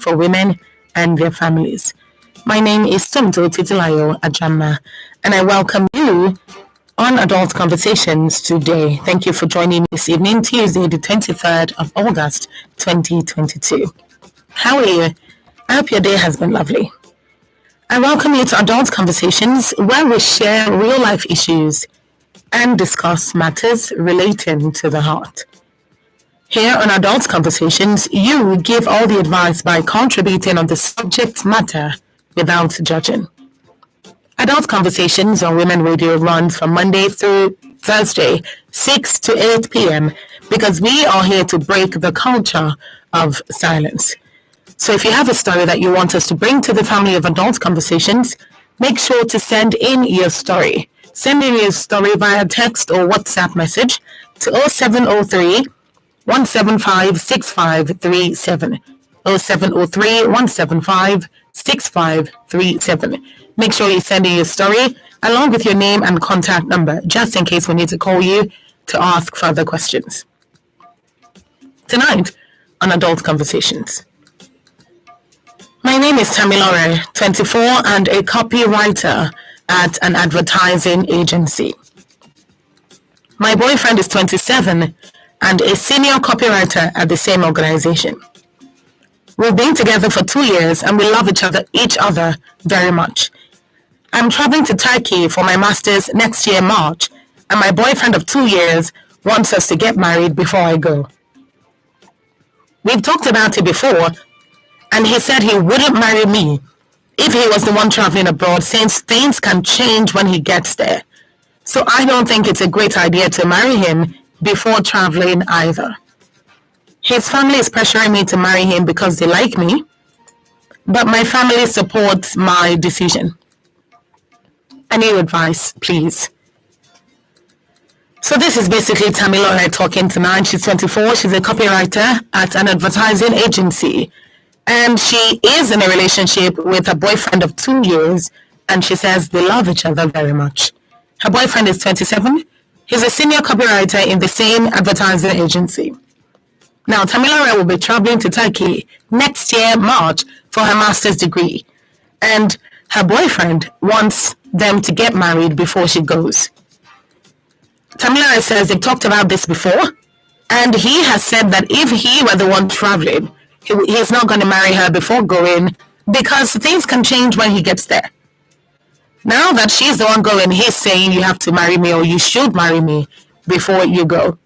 for women and their families. My name is Tumto Titilayo Ajama, and I welcome you on Adult Conversations today. Thank you for joining me this evening, Tuesday, the 23rd of August, 2022. How are you? I hope your day has been lovely. I welcome you to Adult Conversations, where we share real life issues and discuss matters relating to the heart. Here on Adult Conversations, you give all the advice by contributing on the subject matter without judging. Adult Conversations on Women Radio runs from Monday through Thursday, 6 to 8 p.m. because we are here to break the culture of silence. So if you have a story that you want us to bring to the family of Adult Conversations, make sure to send in your story. Send in your story via text or WhatsApp message to 0703 175 6537. 0703 175 6537. Make sure you send in your story along with your name and contact number, just in case we need to call you to ask further questions. Tonight on Adult Conversations. My name is Tamilore, 24 and a copywriter at an advertising agency. My boyfriend is 27 and a senior copywriter at the same organization. We've been together for 2 years and we love each other very much. I'm traveling to Turkey for my master's next year, March, and my boyfriend of 2 years wants us to get married before I go. We've talked about it before, and he said he wouldn't marry me if he was the one traveling abroad, since things can change when he gets there. So I don't think it's a great idea to marry him before traveling either. His family is pressuring me to marry him because they like me, but my family supports my decision. Any advice, please? So this is basically Tamilore talking tonight. She's 24. She's a copywriter at an advertising agency. And she is in a relationship with a boyfriend of 2 years. And she says they love each other very much. Her boyfriend is 27. He's a senior copywriter in the same advertising agency. Now, Tamilore will be traveling to Turkey next year, March, for her master's degree. And her boyfriend wants them to get married before she goes. Tamilore says they've talked about this before, and he has said that if he were the one traveling, he's not going to marry her before going because things can change when he gets there. Now that she's the one going, he's saying you have to marry me or you should marry me before you go.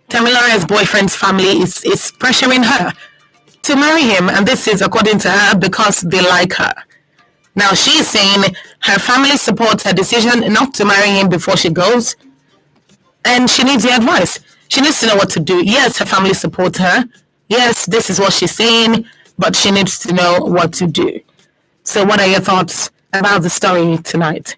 Tamilore's boyfriend's family is pressuring her to marry him, and this is according to her because they like her. Now she's saying her family supports her decision not to marry him before she goes, and she needs the advice. She needs to know what to do. Yes, her family supports her. Yes, this is what she's saying, but she needs to know what to do. So what are your thoughts about the story tonight?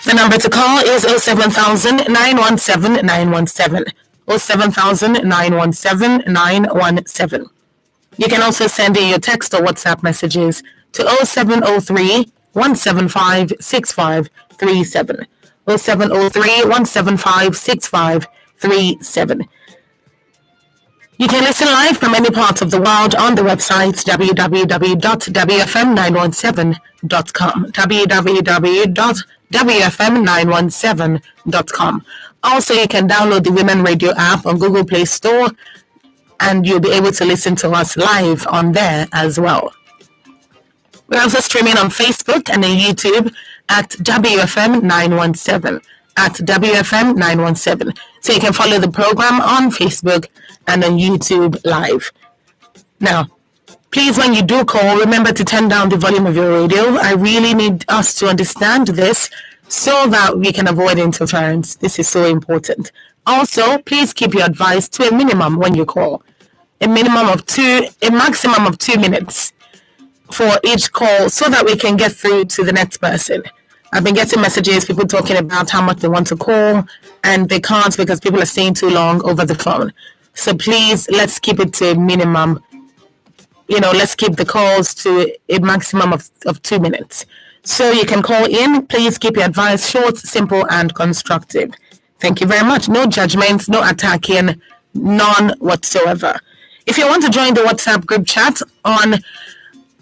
The number to call is 07000 917 917. 07000 917 917. You can also send in your text or WhatsApp messages to 0703 175 6537. 0703 175 6537. You can listen live from any part of the world on the website www.wfm917.com. www.wfm917.com. Also, you can download the Women Radio app on Google Play Store, and you'll be able to listen to us live on there as well. We're also streaming on Facebook and on YouTube at WFM917. At WFM917. So you can follow the program on Facebook and on YouTube live. Now, please, when you do call, remember to turn down the volume of your radio. I really need us to understand this so that we can avoid interference. This is so important. Also, please keep your advice to a minimum when you call. A maximum of 2 minutes for each call so that we can get through to the next person. I've been getting messages, people talking about how much they want to call and they can't because people are staying too long over the phone. So please, let's keep it to a minimum. Let's keep the calls to a maximum of 2 minutes. So you can call in. Please keep your advice short, simple, and constructive. Thank you very much. No judgments, no attacking, none whatsoever. If you want to join the WhatsApp group chat on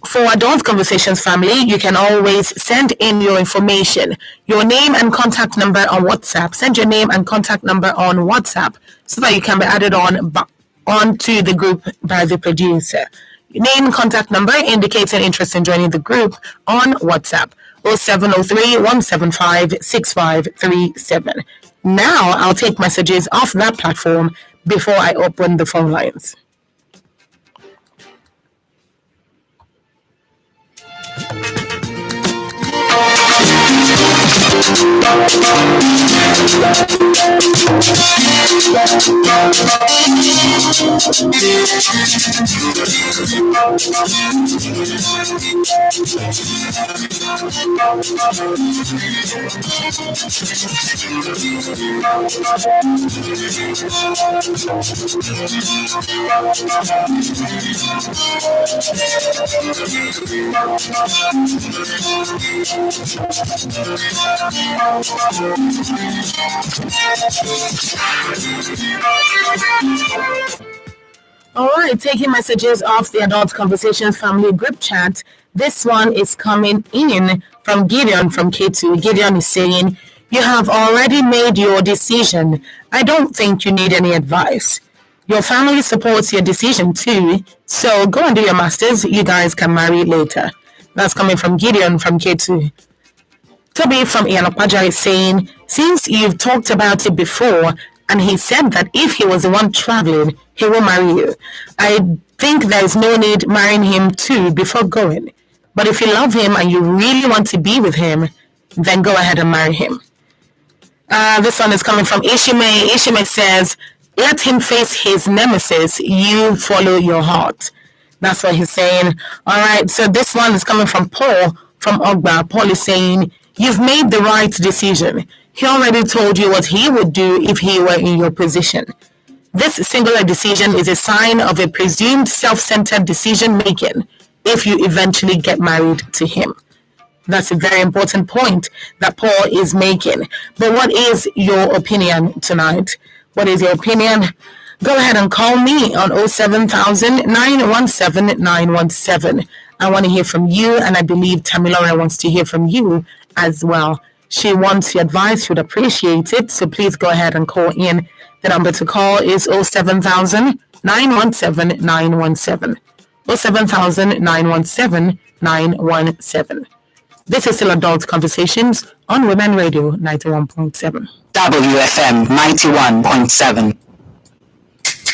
for Adult Conversations family, you can always send in your information, your name and contact number on WhatsApp. Send your name and contact number on WhatsApp so that you can be added onto the group by the producer. Name, contact number indicates an interest in joining the group on WhatsApp. 0703 175 6537. Now I'll take messages off that platform before I open the phone lines. All right, taking messages off the Adult Conversations family group chat. This one is coming in from Gideon from K2. Gideon is saying, you have already made your decision. I don't think you need any advice. Your family supports your decision too, so go and do your masters. You guys can marry later. That's coming from Gideon from K2. Toby from Iyanokwaja is saying, since you've talked about it before, and he said that if he was the one traveling, he will marry you. I think there is no need marrying him too before going. But if you love him and you really want to be with him, then go ahead and marry him. This one is coming from Ishime. Ishime says, let him face his nemesis. You follow your heart. That's what he's saying. All right, so this one is coming from Paul from Ogba. Paul is saying, you've made the right decision. He already told you what he would do if he were in your position. This singular decision is a sign of a presumed self-centered decision-making if you eventually get married to him. That's a very important point that Paul is making. But what is your opinion tonight? What is your opinion? Go ahead and call me on 07000 917 917. I want to hear from you, and I believe Tamilore wants to hear from you as well. She wants your advice. She would appreciate it. So please go ahead and call in. The number to call is 07000 917 917. 07000 917 917. This is still Adult Conversations on Women Radio 91.7. WFM 91.7.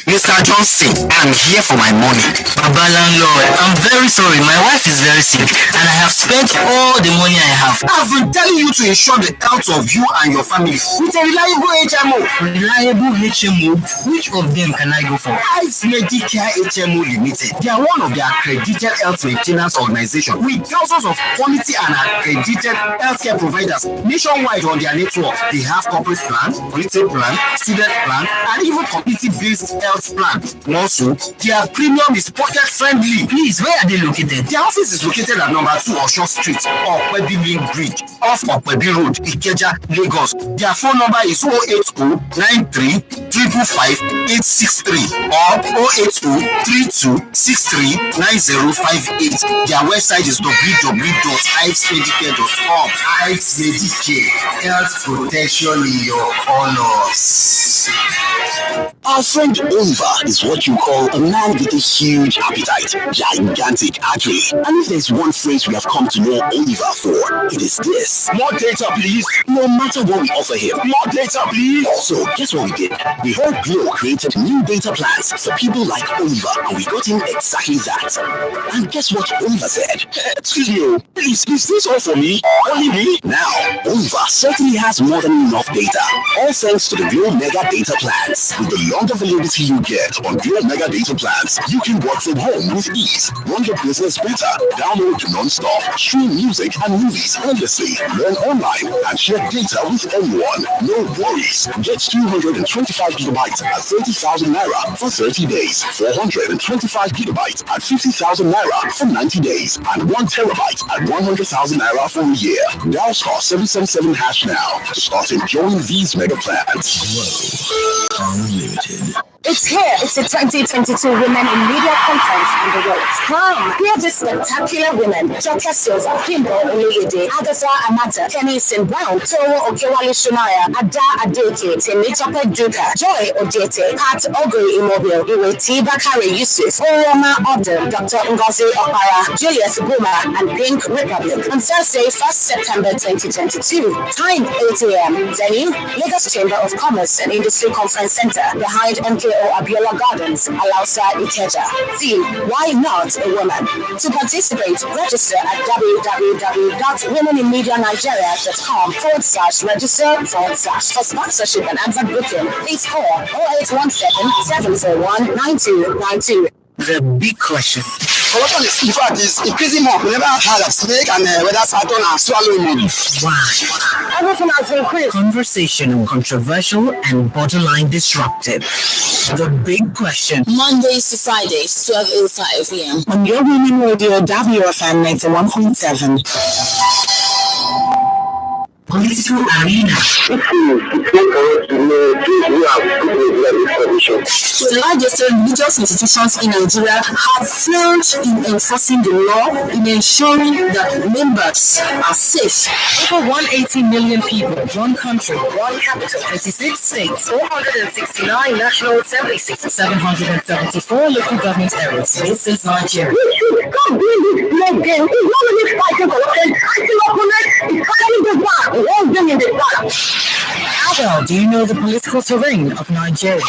Mr. Johnson, I'm here for my money. Baba landlord, I'm very sorry. My wife is very sick and I have spent all the money I have. I've been telling you to ensure the health of you and your family with a reliable HMO. Reliable HMO? Which of them can I go for? Ice Medicare HMO Limited. They are one of the accredited health maintenance organizations with thousands of quality and accredited healthcare providers nationwide on their network. They have corporate plan, quality plan, student plan, and even community-based health plan. Also, their premium is pocket friendly. Please, where are they located? Their office is located at number 2 Osho Street, Okwebi Link Bridge, off Okwebi Road, Ikeja, Lagos. Their phone number is 080 93 555 863 or 080 32 63 9058. Their website is www.ivesmedicare.com. Ives Medicare, health protection in your colors. Our friend Oliver is what you call a man with a huge appetite, gigantic actually. And if there's one phrase we have come to know Oliver for, it is this: more data, please. No matter what we offer him, more data, please. So guess what we did? We heard Glo created new data plans for people like Oliver, and we got him exactly that. And guess what Oliver said? Excuse me, please, is this all for me? Only me? Now, Oliver certainly has more than enough data, all thanks to the Glo Mega Data Plans with the longest the validity you get on Glow Mega Data plans. You can work from home with ease, run your business better, download non-stop, stream music and movies endlessly, learn online, and share data with anyone. No worries. Get 225 gigabytes at 30,000 naira for 30 days, 425 gigabytes at 50,000 naira for 90 days, and 1 terabyte at 100,000 naira for a year. Dial star 777 hash now to start enjoying these mega plans. Whoa. Unlimited. It's here. It's the 2022 Women in Media Conference on the road. Come, hear the spectacular women: Joker Silva, Kimbo Oluyede, Agatha Amata, Kenny Brown, Toro Okewale Shunaya, Ada Adeke, Temitope Duka, Joy Odiete, Pat Ogri Immobile, Iweti Bakari Yusuf, Oroma Odom, Dr. Ngozi Okpara, Julius Buma, and Pink Republic on Thursday, 1st September 2022. Time 8 a.m. Venue: Lagos Chamber of Commerce and Industry Conference Center behind MKO Abiola Gardens, Alausa, Ikeja. Theme: Why not a woman? To participate, register at www.women인medianigeria.com/register/ For sponsorship and advert booking, please call 0817-701-9292. The big question. Corruption is, in fact, is increasing more. We never had a snake and whether Saturn and swallowing money. Wow. Everything has increased. Conversational, controversial, and borderline disruptive. The big question. Mondays to Fridays, 12:05 p.m. On your Women Radio, WFM 91.7. Political arena. The largest religious institutions in Nigeria have failed in enforcing the law, in ensuring that members are safe. Over 180 million people, one country, one capital, 26 states, 469 national assemblies, 774 local government areas. This is Nigeria. We should stop doing this slow game. It's not really fighting corruption, fighting opponents, it's fighting the bar. All them in the bar. How well do you know the political terrain of Nigeria?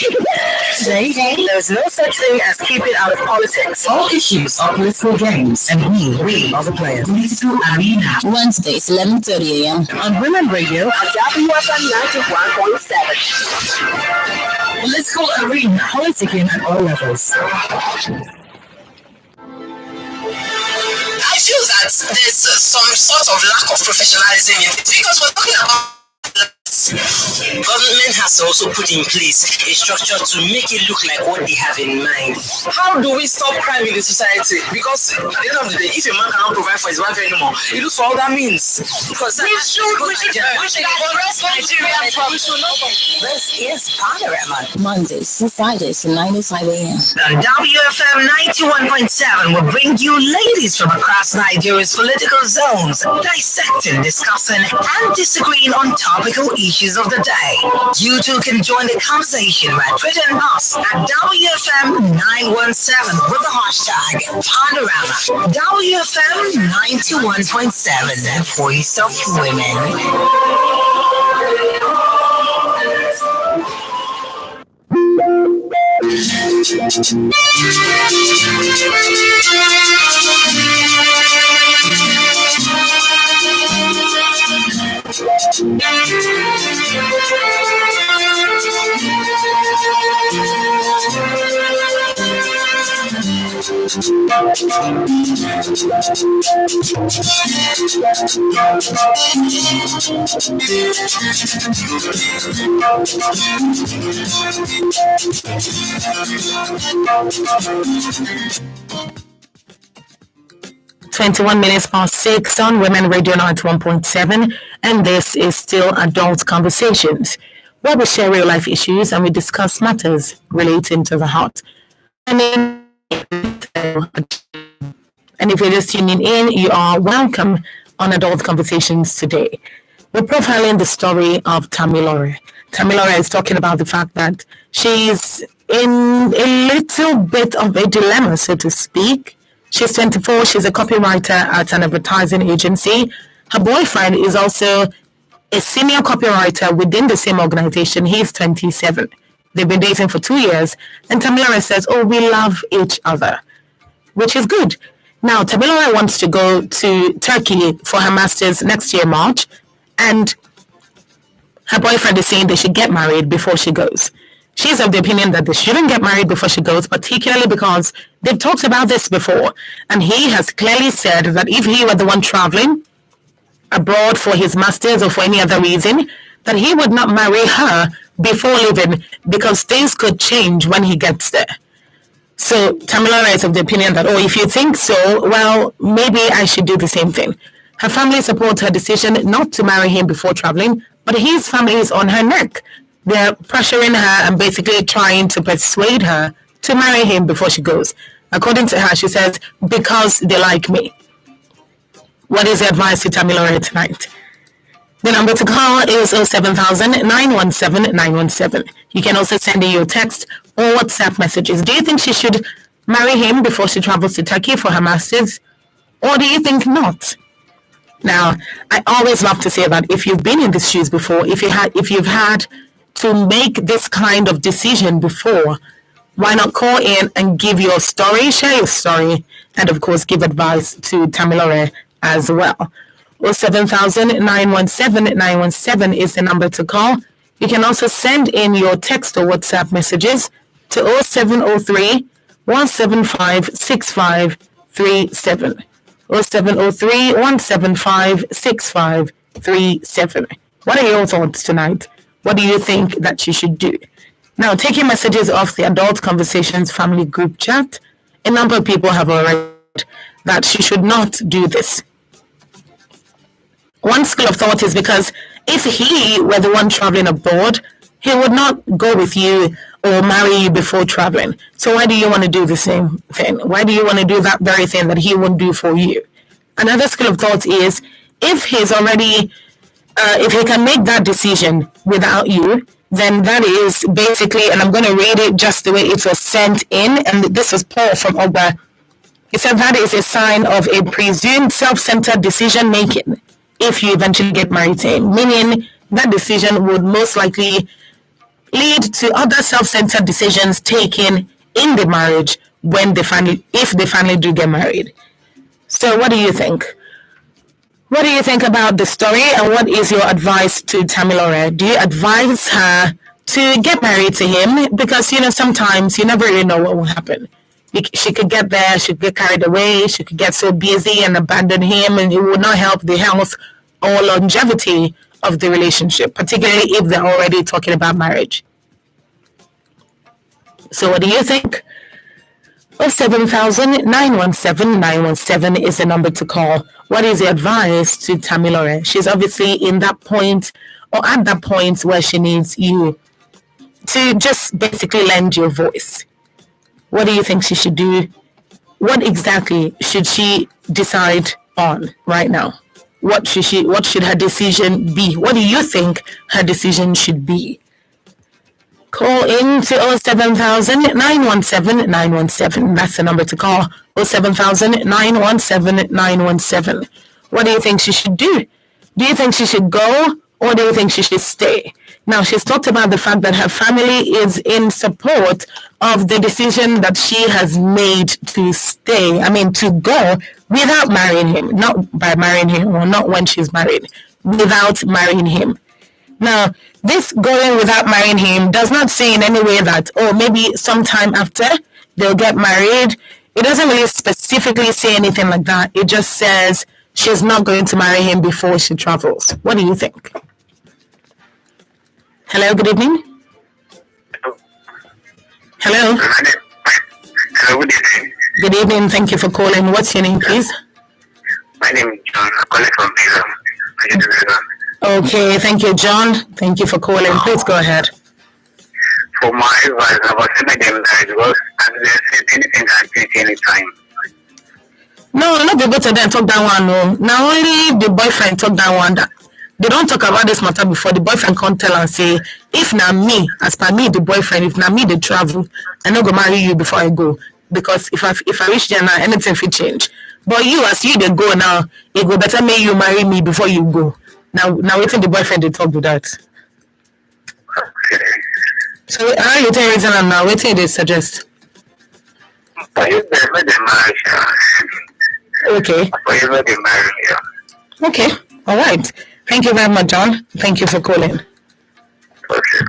Today, there is no such thing as keep it out of politics. All issues are political games, and we are the players. Political arena. Wednesdays, 11:30 a.m. On Women Radio at WFM 91.7. Political arena, politicking at all levels. I feel that there's some sort of lack of professionalism in it because we're talking about government has to also put in place a structure to make it look like what they have in mind. How do we stop crime in the society? Because at the end of the day, if a man cannot provide for his wife anymore, he looks for all that means. Because we should address Nigeria's problem. This is Panorama. Mondays to Fridays, 9:05 a.m. WFM 91.7 will bring you ladies from across Nigeria's political zones, dissecting, discussing, and disagreeing on topical issues of the day. You too can join the conversation by tweeting us at WFM917 with the hashtag Panorama. WFM 91.7, the voice of women. (21:06) on Women Radio 91.7, and this is still Adult Conversations, where we share real life issues and we discuss matters relating to the heart. And if you're just tuning in, you are welcome on Adult Conversations today. We're profiling the story of Tamilore. Tamilore is talking about the fact that she's in a little bit of a dilemma, so to speak. She's 24. She's a copywriter at an advertising agency. Her boyfriend is also a senior copywriter within the same organization. He's 27. They've been dating for 2 years. And Tamilore says, oh, we love each other, which is good. Now, Tamilore wants to go to Turkey for her master's next year, March. And her boyfriend is saying they should get married before she goes. she's of the opinion that they shouldn't get married before she goes, particularly because they've talked about this before. And he has clearly said that if he were the one traveling abroad for his master's or for any other reason, that he would not marry her before leaving because things could change when he gets there. So Tamilore is of the opinion that, if you think so, well, maybe I should do the same thing. Her family supports her decision not to marry him before traveling, but his family is on her neck. They're pressuring her and basically trying to persuade her to marry him before she goes. According to her, she says, because they like me. What is the advice to Tamilore tonight? The number to call is 07000-917-917. You can also send in your text or WhatsApp messages. Do you think she should marry him before she travels to Turkey for her master's? Or do you think not? Now, I always love to say that if you've been in these shoes before, if you've had to make this kind of decision before, why not call in and give your story, share your story, and of course give advice to Tamilore as well. 07000-917-917 is the number to call. You can also send in your text or WhatsApp messages to 0703-175-6537. 0703-175-6537. What are your thoughts tonight? What do you think that you should do? Now, taking messages off the Adult Conversations family group chat, a number of people have already said that she should not do this. One school of thought is because if he were the one traveling abroad, he would not go with you or marry you before traveling. So why do you want to do the same thing? Why do you want to do that very thing that he won't do for you? Another school of thought is if he's already, if he can make that decision without you, then that is basically, and I'm going to read it just the way it was sent in, and this is Paul from Ogba. He said that is a sign of a presumed self-centered decision-making if you eventually get married to him, meaning that decision would most likely lead to other self-centered decisions taken in the marriage if they finally do get married. So what do you think? What do you think about the story, and what is your advice to Tamilore? Do you advise her to get married to him? Because, sometimes you never really know what will happen. She could get there, she could get carried away, she could get so busy and abandon him, and it would not help the health or longevity of the relationship, particularly if they're already talking about marriage. So what do you think? 07000-917-917 is the number to call. What is the advice to Tamilore? She's obviously in that point, or at that point where she needs you to just basically lend your voice. What do you think she should do? What exactly should she decide on right now? What should her decision be? What do you think her decision should be? Call in to 07000-917-917. That's the number to call. 07000-917-917. What do you think she should do? Do you think she should go, or do you think she should stay? Now, she's talked about the fact that her family is in support of the decision that she has made to to go without marrying him, not by marrying him, or not when she's married, without marrying him. Now, this going without marrying him does not say in any way that, maybe sometime after they'll get married. It doesn't really specifically say anything like that. It just says she's not going to marry him before she travels. What do you think? Hello, good evening. Hello. Hello, good evening. Good evening. Thank you for calling. What's your name, please? My name is John. I'm calling from Vietnam. Okay, thank you, John. Thank you for calling. Please go ahead. For my advice, I was telling them that it was, and they said anything can change anytime. No, not people to them talk that one. No, now only the boyfriend talk that one. They don't talk about this matter before. The boyfriend can't tell and say, if na me, as per me, the boyfriend, if na me, they travel, I not go marry you before I go. Because if I reach there now, anything will change. But you, as you they go now, it go better make you marry me before you go. Now waiting the boyfriend they talk to that. Okay. So how you tell reason and now waiting they suggest? But you never get married. Okay. But you never get married. Yeah. Okay. All right. Thank you very much, John. Thank you for calling. Okay.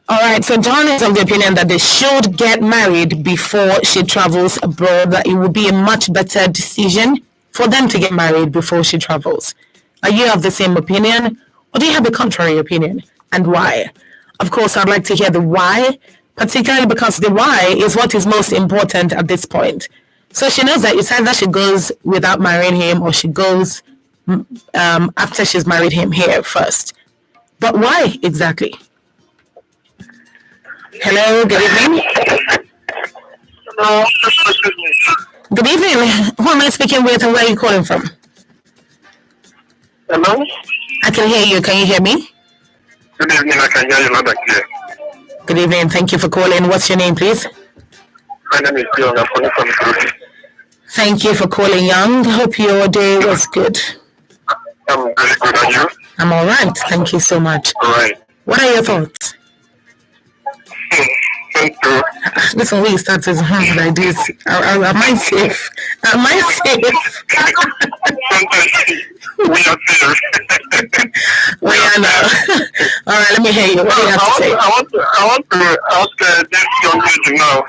All right, so John is of the opinion that they should get married before she travels abroad, that it would be a much better decision for them to get married before she travels. Are you of the same opinion, or do you have a contrary opinion, and why? Of course, I'd like to hear the why, particularly because the why is what is most important at this point. So she knows that it's either she goes without marrying him or she goes after she's married him here first. But why exactly? Hello, good evening. Hello. Good evening. Who am I speaking with and where are you calling from? Hello. I can hear you. Can you hear me? Good evening. I can hear you loud and clear. Good evening. Thank you for calling. What's your name, please? My name is Young. I'm calling from Italy. Thank you for calling, Young. Hope your day was good. I'm very good. Are you? I'm all right. Thank you so much. All right. What are your thoughts? Thank you. This one really starts as like this. Am I safe? Am I safe? We are safe. We are now. All right, let me hear you. What do you have to say? I want to ask this young lady now.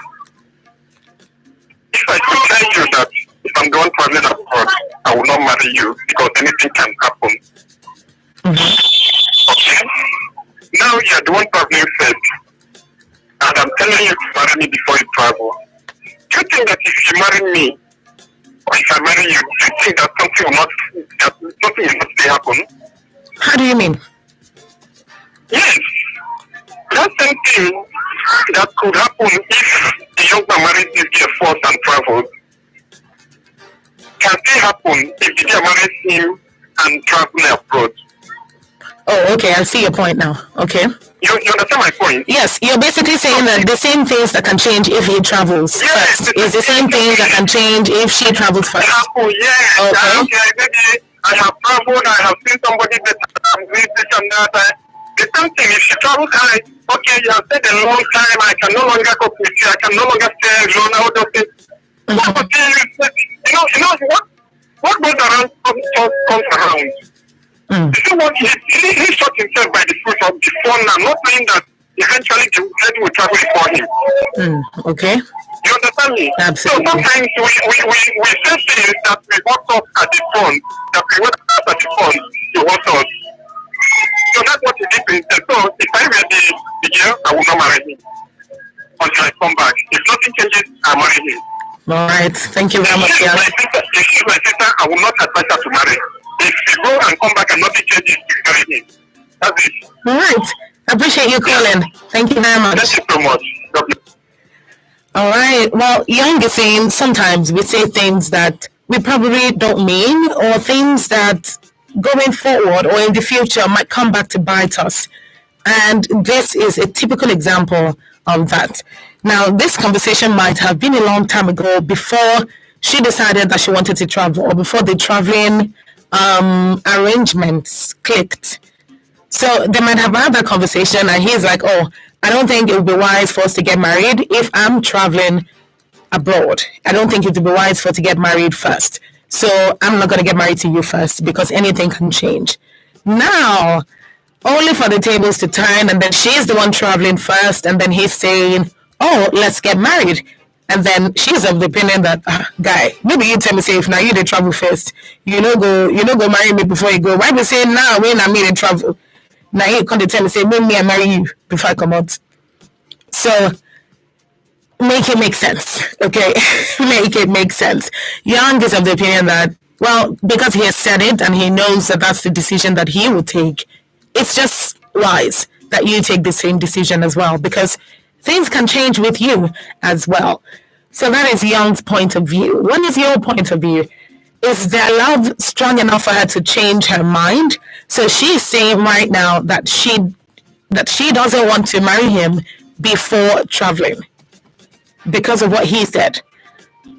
If I could tell you that if I'm going traveling abroad, I will not marry you because anything can happen. Okay? Now you're the one traveling first. And I'm telling you to marry me before you travel. Do you think that if you marry me, or if I marry you, do you think that something will not say happen? How do you mean? Yes. That same thing that could happen if the young man married this girl first and traveled can still happen if the girl marries him and traveling abroad. Oh, okay. I see your point now. Okay. You understand my point? Yes, you're basically saying that the same things that can change if he travels first is the same things that can change if she travels first. Happen, yes. Okay. Maybe I have traveled, I have seen somebody that I'm doing this and that. The same thing, if she travels, okay, you have stayed a long time, I can no longer cope with you, I can no longer stay alone, all those things. You know what goes around comes around. You see what he shot himself by the fruit of the phone now, not knowing that eventually the lady will travel for him. Okay. You understand me? Absolutely. So sometimes we say things that we want us at the front, that we want us at the front, you want us. So that's what he did. So if I were the girl, I will not marry him until I come back. If nothing changes, I'll marry him. All right. Thank you very much. If she's my sister, I will not advise her to marry. If you go and come back and nothing changes, you marry him. That's it. All right. I appreciate you calling. Thank you very much. Thank you so much. God bless. All right. Well, Young is saying sometimes we say things that we probably don't mean, or things that going forward or in the future might come back to bite us. And this is a typical example of that. Now, this conversation might have been a long time ago, before she decided that she wanted to travel, or before the traveling arrangements clicked. So they might have had that conversation, and he's like, oh, I don't think it would be wise for us to get married if I'm traveling abroad. I don't think it would be wise for us to get married first. So I'm not going to get married to you first because anything can change. Now, only for the tables to turn, and then she's the one traveling first, and then he's saying, oh, let's get married. And then she's of the opinion that, guy, maybe you tell me say if now you dey travel first, you know go marry me before you go. Why be saying now when I mean travel? Now you come to tell me say me I marry you before I come out. So make it make sense, okay? Make it make sense. Young is of the opinion that, well, because he has said it and he knows that that's the decision that he will take, it's just wise that you take the same decision as well, because things can change with you as well. So that is Young's point of view. What is your point of view? Is their love strong enough for her to change her mind? So she's saying right now that she doesn't want to marry him before traveling because of what he said.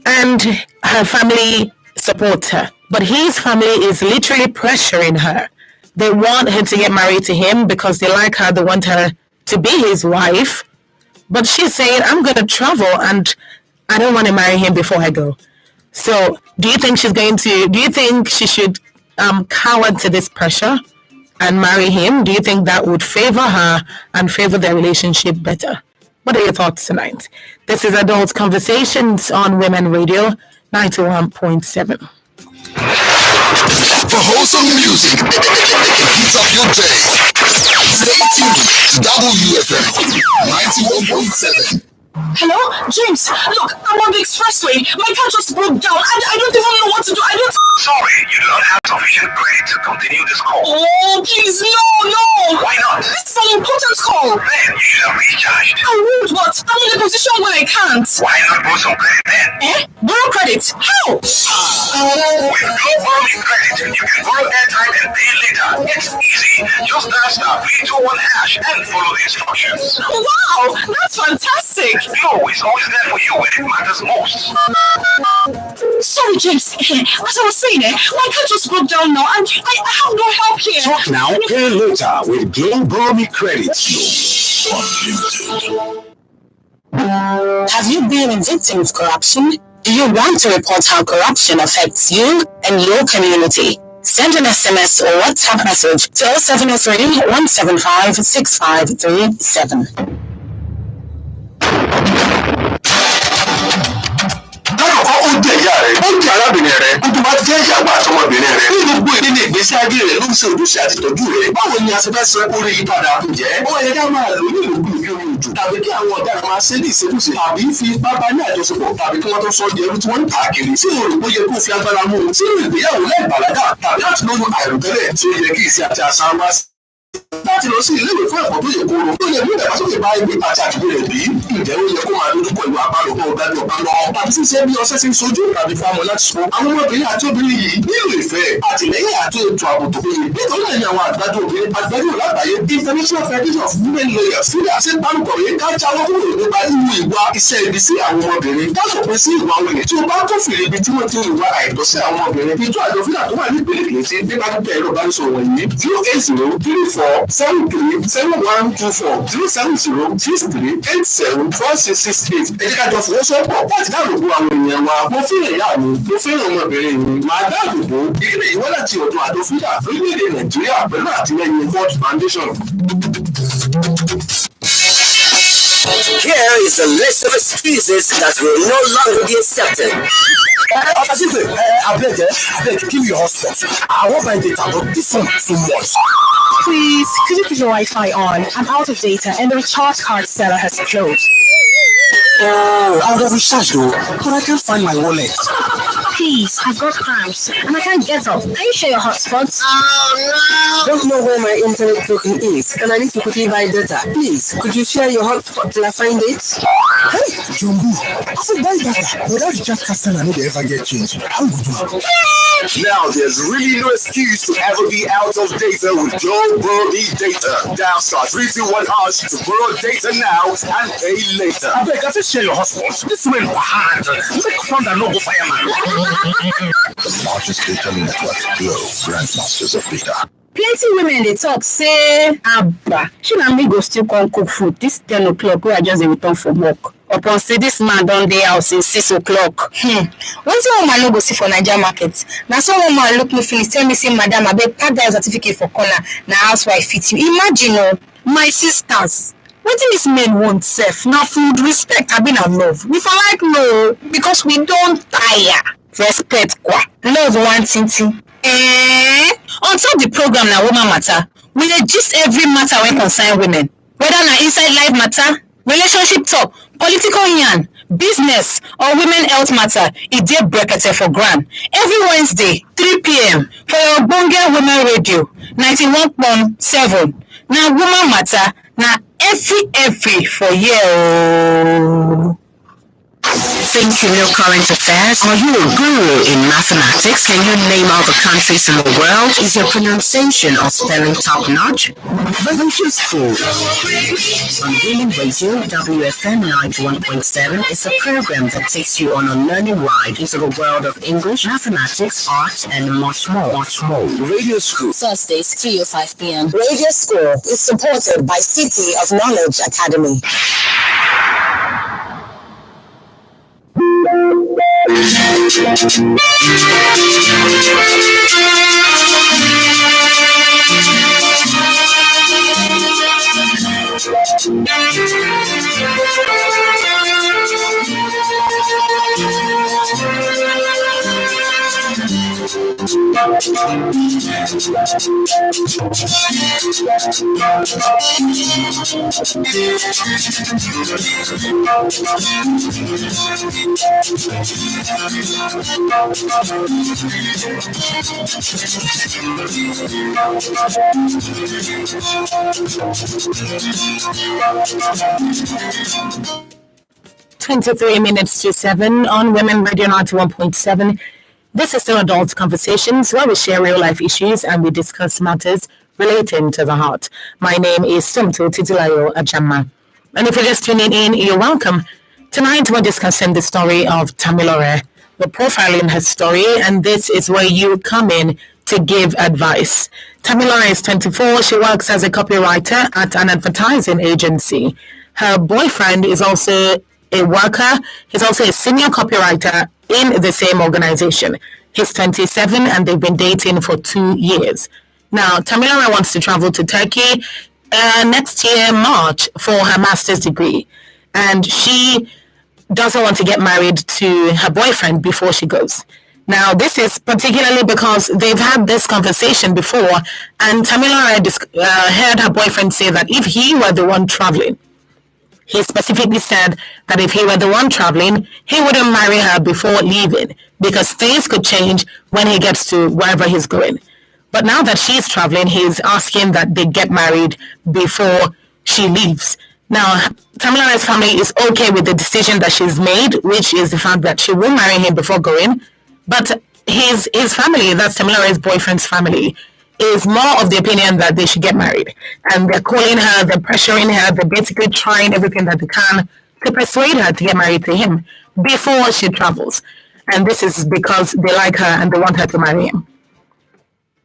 And her family supports her. But his family is literally pressuring her. They want her to get married to him because they like her. They want her to be his wife. But she's saying, I'm going to travel and I don't want to marry him before I go. So do you think she should cower to this pressure and marry him, do you think that would favor her and favor their relationship better? What are your thoughts tonight? This is Adult Conversations on Women Radio 91.7. For wholesome music, heat up your day. Stay tuned to WFM 91.7. Hello? James, look, I'm on the expressway. My car just broke down. I don't even know what to do. Sorry, you do not have sufficient credit to continue this call. Oh, please, no. Why not? This is an important call. Then you should have recharged. I would, but I'm in a position where I can't. Why not borrow some credit then? Borrow credit? How? With no borrowing credit, you can borrow airtime and pay later. It's easy. Just dial *321# and follow the instructions. Wow, that's fantastic. Flow is always there for you when it matters most. Sorry, James. As I was saying, my car just broke down now, and I have no help here. Talk now, pay later with Glow Borrow Me Credit. Have you been a victim of corruption? Do you want to report how corruption affects you and your community? Send an SMS or WhatsApp message to 0703 175 6537. Ó jẹ́ ìyá rẹ̀, ó jẹ́ arábìnrin rẹ̀, ó tún bá jẹ́ ìyàwó àtọmọbìnrin rẹ̀. Ní gbogbo ìdílé ìgbésí ayé rẹ̀ ló ń ṣe ojúṣe àti ìtọ́jú rẹ̀. Báwo ni a ṣe fẹ́ sọ orí yípadà? Ǹjẹ́ ó yẹ ká máa lò ní ìlú bí omi òjò? Tàbí kí àwọn ọ̀daràn máa ṣe ní ìṣekúṣe? Tàbí fi ipá bá ní àjọṣepọ̀? Tàbí kí wọ́n tó sọ di ẹrú tí wọ́n ń káàkiri? Tí o rò pé ó yẹ kó fi agbára mú un? Sínú ìgbéyàwó lẹ́ẹ̀bàlágà tàbí láti lóyún àìròtẹ́lẹ̀ tí ó yẹ kí ìṣe àti àṣà wá láti lọ sí ilé-ìwé fún ẹ̀kọ́ tó yẹ kóró tó lè mú ìdàgbàsókè bá ìwé àti àdúgbò rẹ̀ bí ǹjẹ́ ó yẹ kó máa lójú pẹ̀lú àbálòpọ̀ ọ̀gájú ọ̀gá lọ tàbí ṣíṣe bí ọṣẹ ti ń sojú tàbí fáwọn láti sọ àwọn ọmọbìnrin àti obìnrin yìí nílò ìfẹ́ àtìlẹ́yìn àti ètò ààbò tó péye nítorí náà ni àwọn àgbájọ obìnrin àgbájọ lágbàáyé International Federation of Women Lawyers sílẹ̀ àṣẹ pálukọ̀wé ká jáwọ́ kúrò nípa ìwú ìwà iṣẹ́ ibi sí àwọn ọmọbìnrin ká sọ̀pin sí ìwà olè tí o bá tó fìrì ibi tí wọ́n ti ìwà àìtọ́ sí àwọn ọmọbìnrin ètò àjọfínà tó wà ní ìpele kìí nípa pípẹ́ ẹ̀rọ ìbánisọ̀rọ̀ wọ̀nyí 080347370638638 ẹ jẹ́ ká jọ fọwọ́sowọ́pọ̀ láti dáàbòbò àwọn ènìyàn wa mo fẹ́ràn ìyá mi mo fẹ́ràn ọmọbìnrin mi máa dáàbòbò ìdílé ìwọ́n láti ọ̀dọ̀ àdófíà lórílẹ̀‐èdè Nàìjíríà pẹ̀lú àtìlẹ́yìn Ford Foundation. Here is a list of excuses that will no longer be accepted. I beg, give me your hotspot. I want my data, but this one too much. Please, could you put your Wi-Fi on? I'm out of data and the recharge card seller has closed. Oh, I'll have recharged though, but I can't find my wallet. Please, I've got cramps and I can't get up. Can you share your hotspots? Oh no! Don't know where my internet token is, and I need to quickly buy data. Please, could you share your hotspot till I find it? Hey, Jumbo, I said buy data, but that recharge customer no dey ever get change. How would you? Now there's really no excuse to ever be out of data with Glow Borrow Me Data. Dial *321# to borrow data now and pay later. I beg, I said share your hotspot. This way behind. Make fun and no go fireman. The largest data network, Glow, grandmasters of data. Plenty women they talk say, Abba, she and me go still come cook food this 10 o'clock where I just return from work. Upon say this man don dey house since 6 o'clock. Wetin woman no go see for Naija market? Na some woman look me finish tell me say, Madam, abeg pack that certificate for corner. Na housewife fit you. Imagine o, my sisters. Wetin dis men want sef? Na food, respect, abi na love? We for like no, because we don tire. Respect kwa, love one tintin. On top the program na woman matter, we dey gist every matter wey concern women. Whether na inside life matter, relationship talk, political yarn, business or women health matter, e dey brekete for ground. Every Wednesday, 3 p.m. for your ogbonge women radio, 91.7. Na woman matter, na every for here. Think you know current affairs? Are you a guru in mathematics? Can you name all the countries in the world? Is your pronunciation or spelling top-notch? Vicious Food. On Healing Radio, WFM 91.7 is a program that takes you on a learning ride into the world of English, mathematics, art, and much more. Radio School. Thursdays, 3:05 p.m. Radio School is supported by City of Knowledge Academy. Twenty-three minutes to 7 on Women Radio 91.7. This is still Adult Conversations, where we share real life issues and we discuss matters relating to the heart. My name is Sumto Titilayo Ajama. And if you're just tuning in, you're welcome. Tonight we're discussing the story of Tamilore. We're profiling her story, and this is where you come in to give advice. Tamilore is 24. She works as a copywriter at an advertising agency. Her boyfriend is also a worker. He's also a senior copywriter in the same organization. He's 27 and they've been dating for 2 years. Now, Tamilore wants to travel to Turkey next year, March, for her master's degree. And she doesn't want to get married to her boyfriend before she goes. Now, this is particularly because they've had this conversation before, and Tamilore heard her boyfriend say that if he were the one traveling, he specifically said that if he were the one traveling, he wouldn't marry her before leaving because things could change when he gets to wherever he's going. But now that she's traveling, he's asking that they get married before she leaves. Now, Tamilore's family is okay with the decision that she's made, which is the fact that she will marry him before going. But his family, that's Tamilore's boyfriend's family, is more of the opinion that they should get married. And they're calling her, they're pressuring her, they're basically trying everything that they can to persuade her to get married to him before she travels. And this is because they like her and they want her to marry him.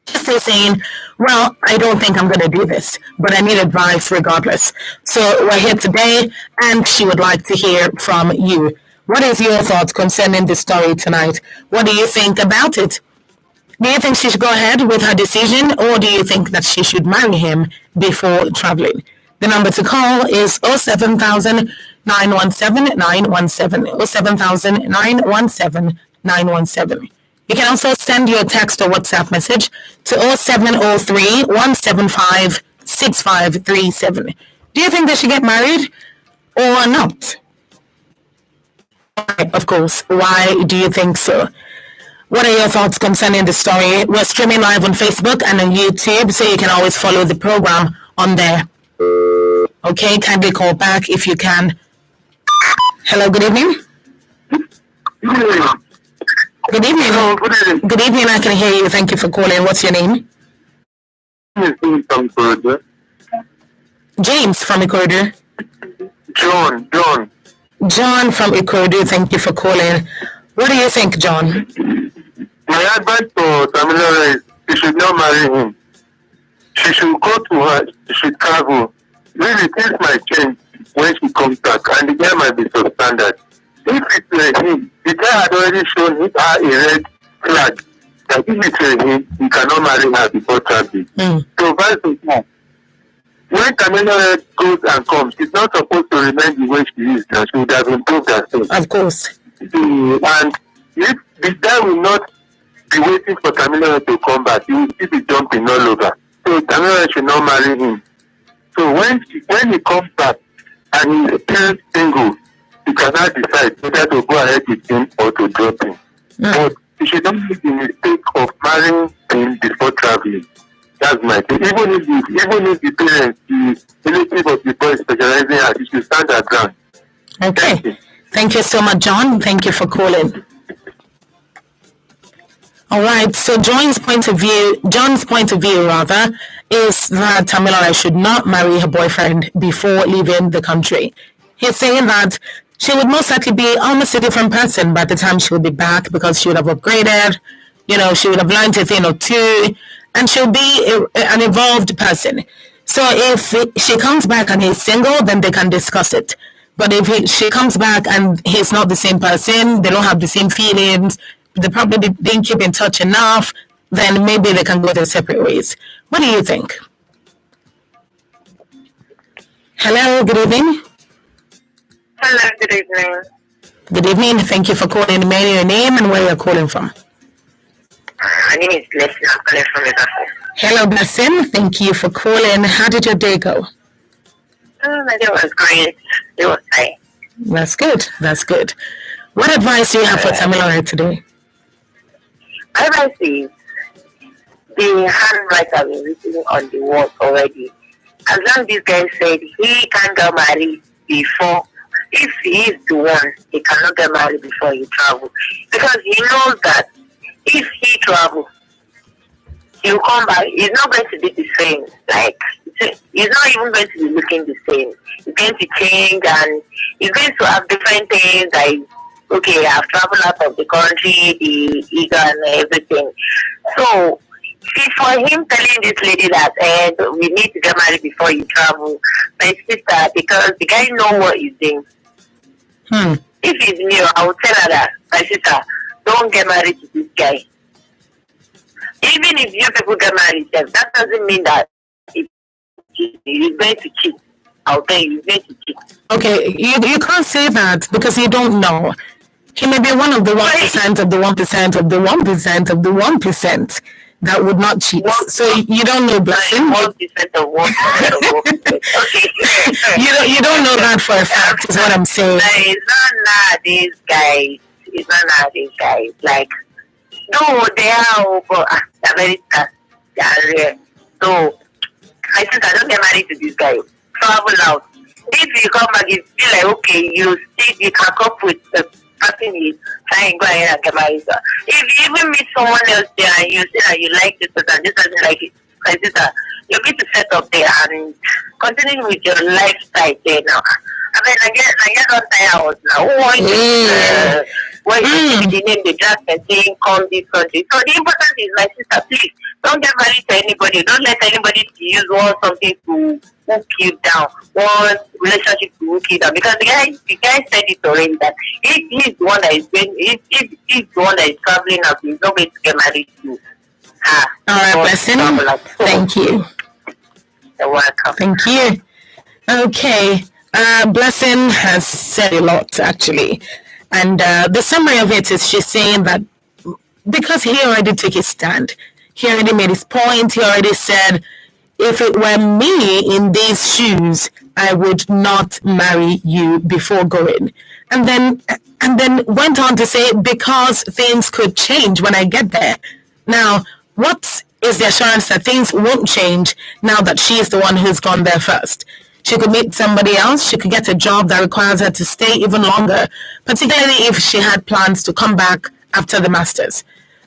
She's saying, well, I don't think I'm going to do this, but I need advice regardless. So we're here today and she would like to hear from you. What is your thoughts concerning the story tonight? What do you think about it? Do you think she should go ahead with her decision, or do you think that she should marry him before traveling? The number to call is 07000 917 917 07000 917 917. You can also send your text or WhatsApp message to 0703 175 6537. Do you think they should get married or not? Of course. Why do you think so? What are your thoughts concerning the story? We're streaming live on Facebook and on YouTube, so you can always follow the program on there. Okay, kindly call back if you can. Hello, good evening. Good evening. Hello, good evening. Good evening, I can hear you. Thank you for calling. What's your name? James from Ikorodu. John. John from Ikorodu, thank you for calling. What do you think, John? My advice to Tamilore is she should not marry him. She should go to her, she should travel. Really, things might change when she comes back, and the guy might be substandard. If it were him, the guy had already shown her a red flag that if it were him, he cannot marry her before traveling. So vice versa. When Tamilore goes and comes, she's not supposed to remain the way she is, and she would have improved herself. Of course. And if the guy will not be waiting for Tamilore to come back, he will still be jumping all over. So Tamilore should not marry him. So when he comes back and he's still single, he cannot decide whether to go ahead with him or to drop him. But he should not make the mistake of marrying him before traveling. That's my thing. Even if the parents, the relative of the boy specializing her, he should stand her ground. Okay. Thank you so much, John. Thank you for calling. All right. So John's point of view, rather, is that Tamilore should not marry her boyfriend before leaving the country. He's saying that she would most likely be almost a different person by the time she would be back because she would have upgraded. You know, she would have learned a thing or two, and she'll be an evolved person. So if she comes back and he's single, then they can discuss it. But if she comes back and he's not the same person, they don't have the same feelings, they probably didn't keep in touch enough, then maybe they can go their separate ways. What do you think? Hello, good evening. Hello, good evening. Good evening. Thank you for calling. May your name and where you're calling from. My name is Blessing. I'm calling from Liverpool. Hello, Blessing. Thank you for calling. How did your day go? My day was great. It was fine. That's good. That's good. What advice do you have for Tamilore today? My advice is the handwriter has been written on the wall already. As long as this guy said he can't get married before, if he is the one, he cannot get married before he travels. Because he knows that if he travels, he'll come back. He's not going to be the same. Like, he's not even going to be looking the same. He's going to change and he's going to have different things like, okay, I've traveled out of the country, the ego and everything. So, see, for him telling this lady that we need to get married before you travel, my sister, because the guy knows what he's doing. If he's new, I would tell her that, my sister, don't get married to this guy. Even if you people get married, that doesn't mean that he's going to cheat. I'll tell you, he's going to cheat. Okay, you can't say that because you don't know. He may be one of the 1% of the 1% of the 1% of the 1% that would not cheat. So you don't know, Blessing. 1% of 1% of 1%. Okay. You don't know that for a fact, is what I'm saying. No, it's not nowadays, guys. It's not nowadays, guys. Like, no, they are, but they're very tough. They are rare. So, I think I don't get married to this guy. Travel out. If you come back, you feel like, okay, you can cope with the person you try and go ahead and get married. If you even meet someone else there and you say that you like this person, this doesn't like it, my sister, you're going to set up there and continue with your lifestyle there now. I mean, I get on tired now. When you see the name, the draft and saying, come this country. So the important is, my sister, please, don't get married to anybody. Don't let anybody use something to hook you down, one relationship to hook you down. Because the guy said it already that if he's the one that is going, if he's the one that is traveling out, he's not going to get married to her. All right, Blessing. Thank you. You're welcome. Thank you. Okay. Blessing has said a lot, actually. And the summary of it is she's saying that because he already took his stand, he already made his point, he already said, if it were me in these shoes, I would not marry you before going. And then went on to say, because things could change when I get there. Now, what is the assurance that things won't change now that she is the one who's gone there first? She could meet somebody else. She could get a job that requires her to stay even longer, particularly if she had plans to come back after the masters.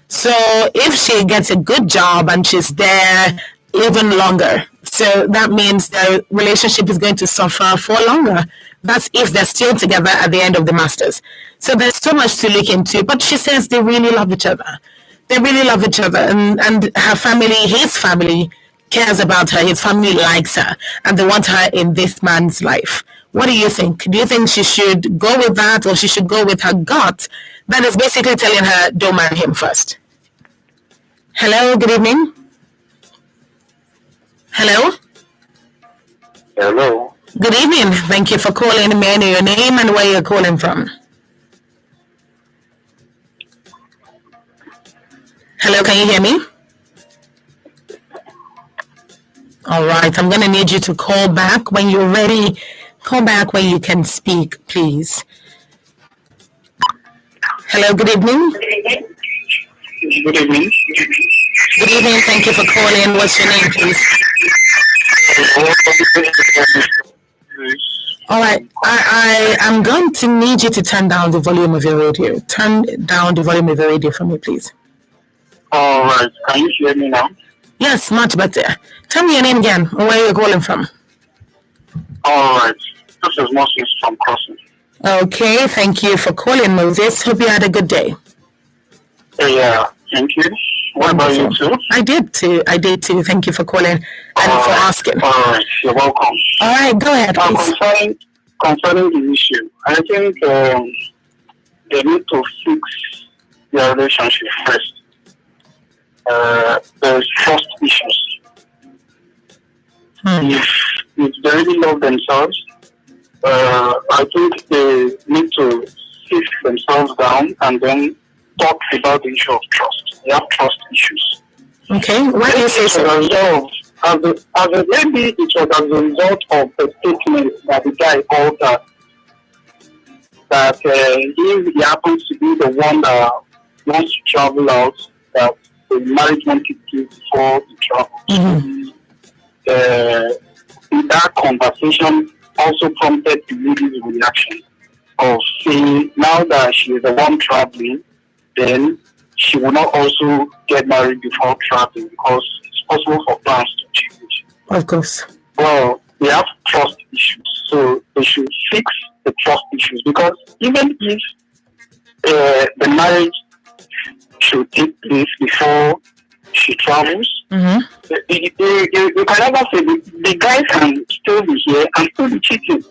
So if she gets a good job and she's there even longer, so that means their relationship is going to suffer for longer. That's if they're still together at the end of the masters. So there's so much to look into. But she says they really love each other. They really love each other. And her family, his family, cares about her. His family likes her. And they want her in this man's life. What do you think? Do you think she should go with that, or she should go with her gut that is basically telling her, don't marry him first? Hello, good evening. Hello? Hello. Good evening. Thank you for calling. May I know your name and where you're calling from? Hello, can you hear me? All right, I'm going to need you to call back when you're ready. Call back when you can speak, please. Hello, good evening. Good evening. Good evening. Thank you for calling. What's your name, please? All right. I am going to need you to turn down the volume of your radio. Turn down the volume of your radio for me, please. All right. Can you hear me now? Yes, much better. Tell me your name again and where you're calling from. All right. This is Moses from Crossing. Okay. Thank you for calling, Moses. Hope you had a good day. Yeah. Thank you. What about you too? I did too. Thank you for calling and for asking. All right. You're welcome. All right. Go ahead, please. Concerning the issue, I think they need to fix their relationship first. There's trust issues. If they really love themselves, I think they need to sit themselves down and then talk about the issue of trust. They have trust issues. Okay, why do you say so? Maybe it was as a result of the statement that the guy called that if he happens to be the one that wants to travel out, that the marriage won't take place before the travel. That conversation also prompted the lady's reaction of saying now that she is the one traveling, then she will not also get married before traveling because it's possible for plans to change. Of course. Well, they have trust issues, so they should fix the trust issues because even if the marriage should take place before she travels, you can never say the guy can still be here and still be cheating.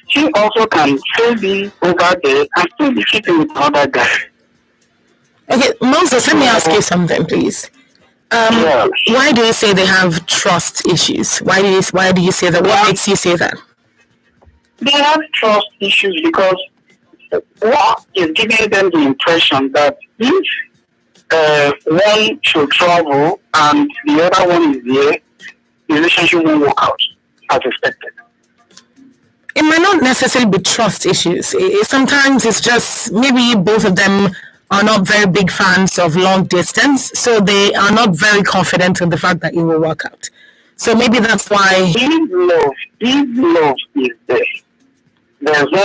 She also can still be over there and still be cheating with another guy. Okay, Moses, let me ask you something, please. Why do you say they have trust issues? Why do you say that? What makes you say that? They have trust issues because what is giving them the impression that if one should travel and the other one is here, the relationship won't work out as expected. It might not necessarily be trust issues. Sometimes it's just maybe both of them are not very big fans of long distance, so they are not very confident in the fact that it will work out. So maybe that's why. If love is there, there's no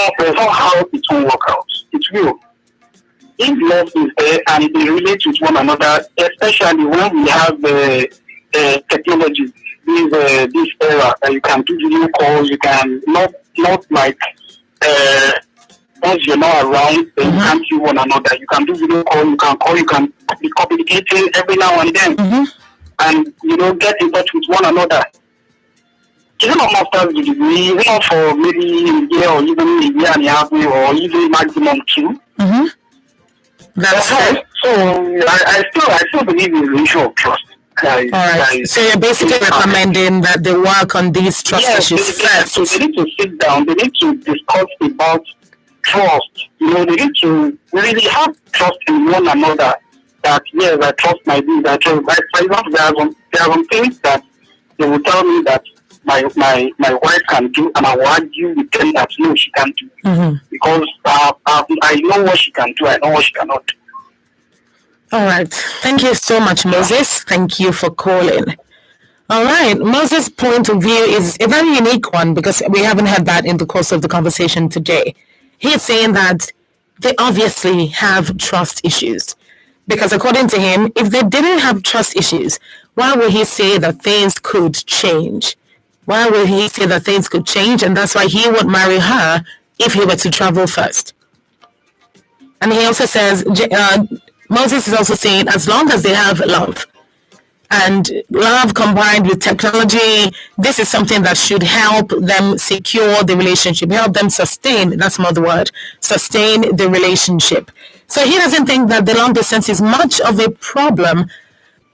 how it will work out. It will. If love is there and they relate with one another, especially when we have technology, this era that you can do video calls, you can not like once you're not around, then you can't see one another. You can do video call, you can be communicating every now and then, and get in touch with one another. Even on master's degree, even for maybe a year or even a year and a half, or even maximum 2. That's right. So I still believe in the issue of trust. All right. So you're basically recommending that they work on these trust issues first. So they need to sit down. They need to discuss about trust. They need to really have trust in one another. That yes, I trust my being. I trust. Like for example, there are some things that they will tell me that my wife can do, and I will argue with them that no, she can't do because I know what she can do. I know what she cannot do. All right. Thank you so much, Moses. Thank you for calling. All right. Moses' point of view is a very unique one because we haven't had that in the course of the conversation today. He's saying that they obviously have trust issues because according to him, if they didn't have trust issues, why would he say that things could change? Why would he say that things could change? And that's why he would marry her if he were to travel first. And he also says, Moses is also saying, as long as they have love, and love combined with technology, this is something that should help them secure the relationship, help them sustain, that's not the word, sustain the relationship. So he doesn't think that the long distance is much of a problem,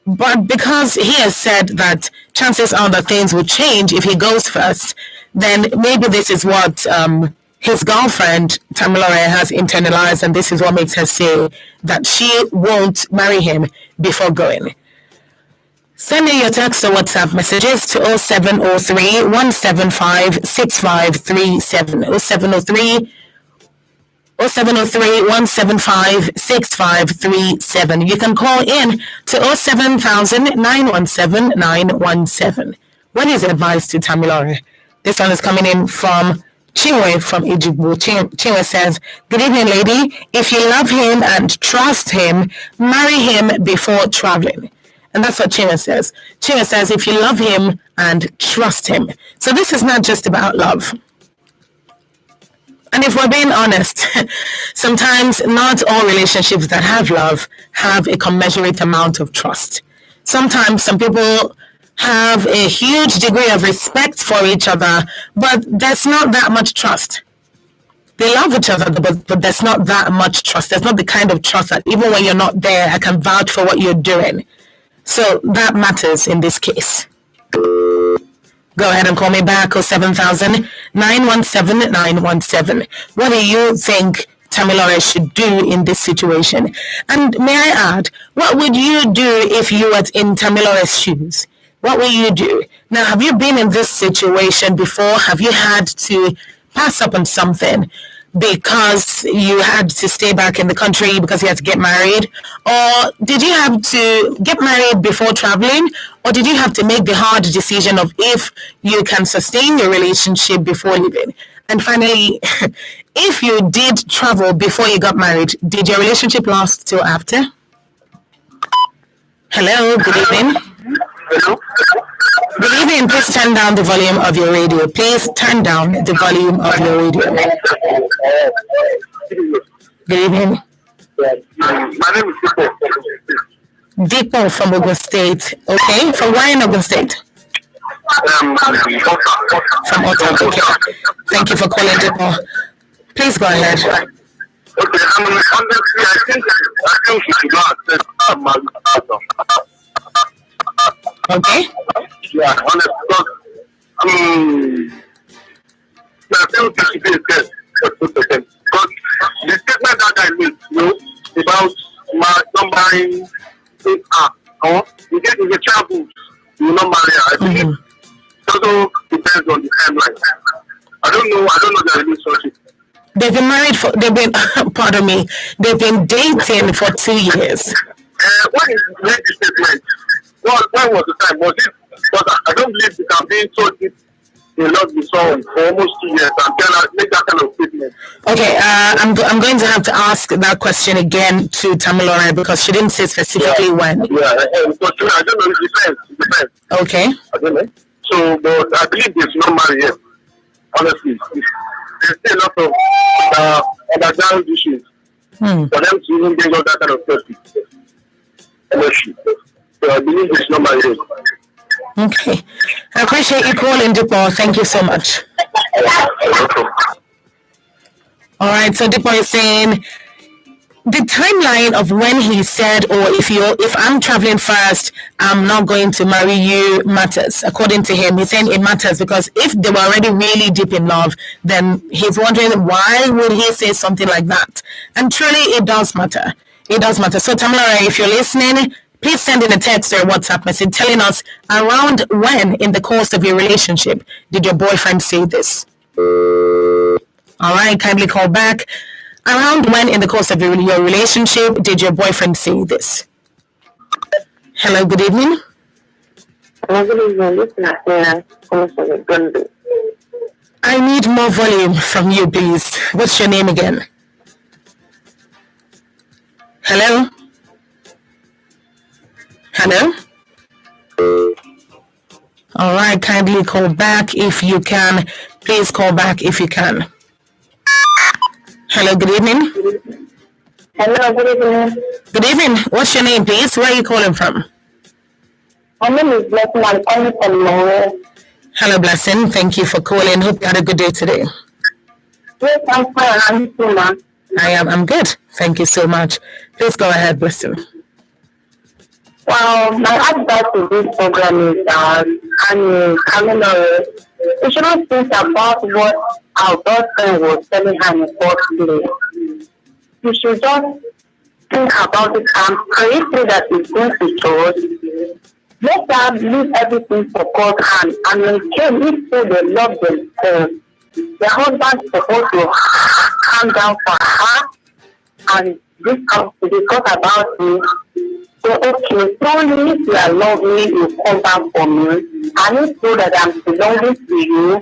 but because he has said that chances are that things will change if he goes first, then maybe this is what his girlfriend, Tamilore, has internalized, and this is what makes her say that she won't marry him before going. Send me your text or WhatsApp messages to 0703 175 6537. 0703 175 6537. You can call in to 07000 917 917. What is advice to Tamilore? This one is coming in from Chinwe from Ejigbo. Chinwe says, good evening, lady. If you love him and trust him, marry him before traveling. And that's what Chinwe says. Chinwe says, if you love him and trust him. So this is not just about love. And if we're being honest, sometimes not all relationships that have love have a commensurate amount of trust. Sometimes some people have a huge degree of respect for each other, but there's not that much trust. They love each other, but there's not that much trust. There's not the kind of trust that even when you're not there, I can vouch for what you're doing. So that matters in this case. Go ahead and call me back. 07000 917 917. What do you think Tamilore should do in this situation? And may I add, what would you do if you were in Tamilore's shoes? What will you do? Now, have you been in this situation before? Have you had to pass up on something because you had to stay back in the country because you had to get married? Or did you have to get married before traveling? Or did you have to make the hard decision of if you can sustain your relationship before leaving? And finally, if you did travel before you got married, did your relationship last till after? Hello, good evening. Hello? Good evening. Please turn down the volume of your radio. Please turn down the volume of your radio. Good evening. My name is Dipo. Dipo from Ogun State. Okay. From where in Ogun State? From Otta. Okay. Thank you for calling, Dipo. Please go ahead. Okay, honestly, I think we should go accept Okay. Yeah, honestly, because I think we should be a test for 2%. Because the statement that I made, about my not marrying or you get in the travel, you will not marry her. I think it also depends on the timeline. I don't know the relationship. They've been married for, pardon me, they've been dating for 2 years. When is the statement? When was the time? Was it? Because I don't believe you can be so deep in love with someone for almost 2 years and then make that kind of statement. Okay, I'm going to have to ask that question again to Tamilore because she didn't say specifically when. Yeah, because I don't know, it depends. Okay. I don't know. So, but I believe there's no marriage yet. Honestly, there's still a lot of underground issues for them to even bring up that kind of question. So I believe there's no marriage. Okay. I appreciate you calling, Dipo. Thank you so much. All right, so Dipo is saying the timeline of when he said, or if I'm traveling first, I'm not going to marry you matters. According to him, he's saying it matters because if they were already really deep in love, then he's wondering why would he say something like that? And truly, it does matter. It does matter. So Tamilore, if you're listening, please send in a text or a WhatsApp message telling us around when in the course of your relationship did your boyfriend say this. All right, kindly call back. Around when in the course of your relationship did your boyfriend say this? Hello, good evening. Good evening. This is Natina. I need more volume from you, please. What's your name again? Hello? Hello? All right, kindly call back if you can. Please call back if you can. Hello, good evening. Hello, good evening. Good evening. What's your name, please? Where are you calling from? My name is Blessing. I'm calling from Norway. Hello, Blessing. Thank you for calling. Hope you had a good day today. Yes, I'm fine. I'm too, ma'am. I'm good. Thank you so much. Please go ahead, Blessing. Well, my advice to this program is Tamilore, we shouldn't think about what our boyfriend was telling her in the first place. We should just think about it and pray through that it's going to trust. Let her leave everything for God's hand and maintain if so they love themselves. The husband is supposed to calm down for her and discuss about it. So, okay, slowly, if you are loving, you come back for me. And it's so that I'm belonging to you,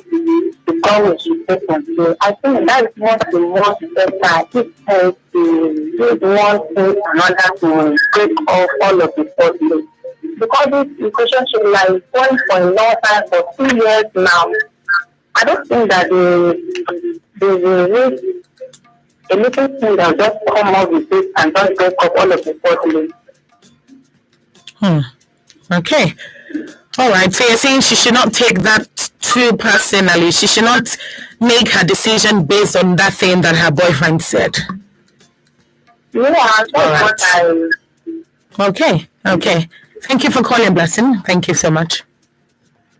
to come with you. So I think that is what the most better. It's to use one thing another to break off all of the problems. Because this relationship is going for a long time, for 2 years now. I don't think that there's a little thing that just come out with it and just break up all of the problems. Okay. All right. So you're saying she should not take that too personally. She should not make her decision based on that thing that her boyfriend said. Yeah, that's what I... Okay. Okay. Thank you for calling, Blessing. Thank you so much.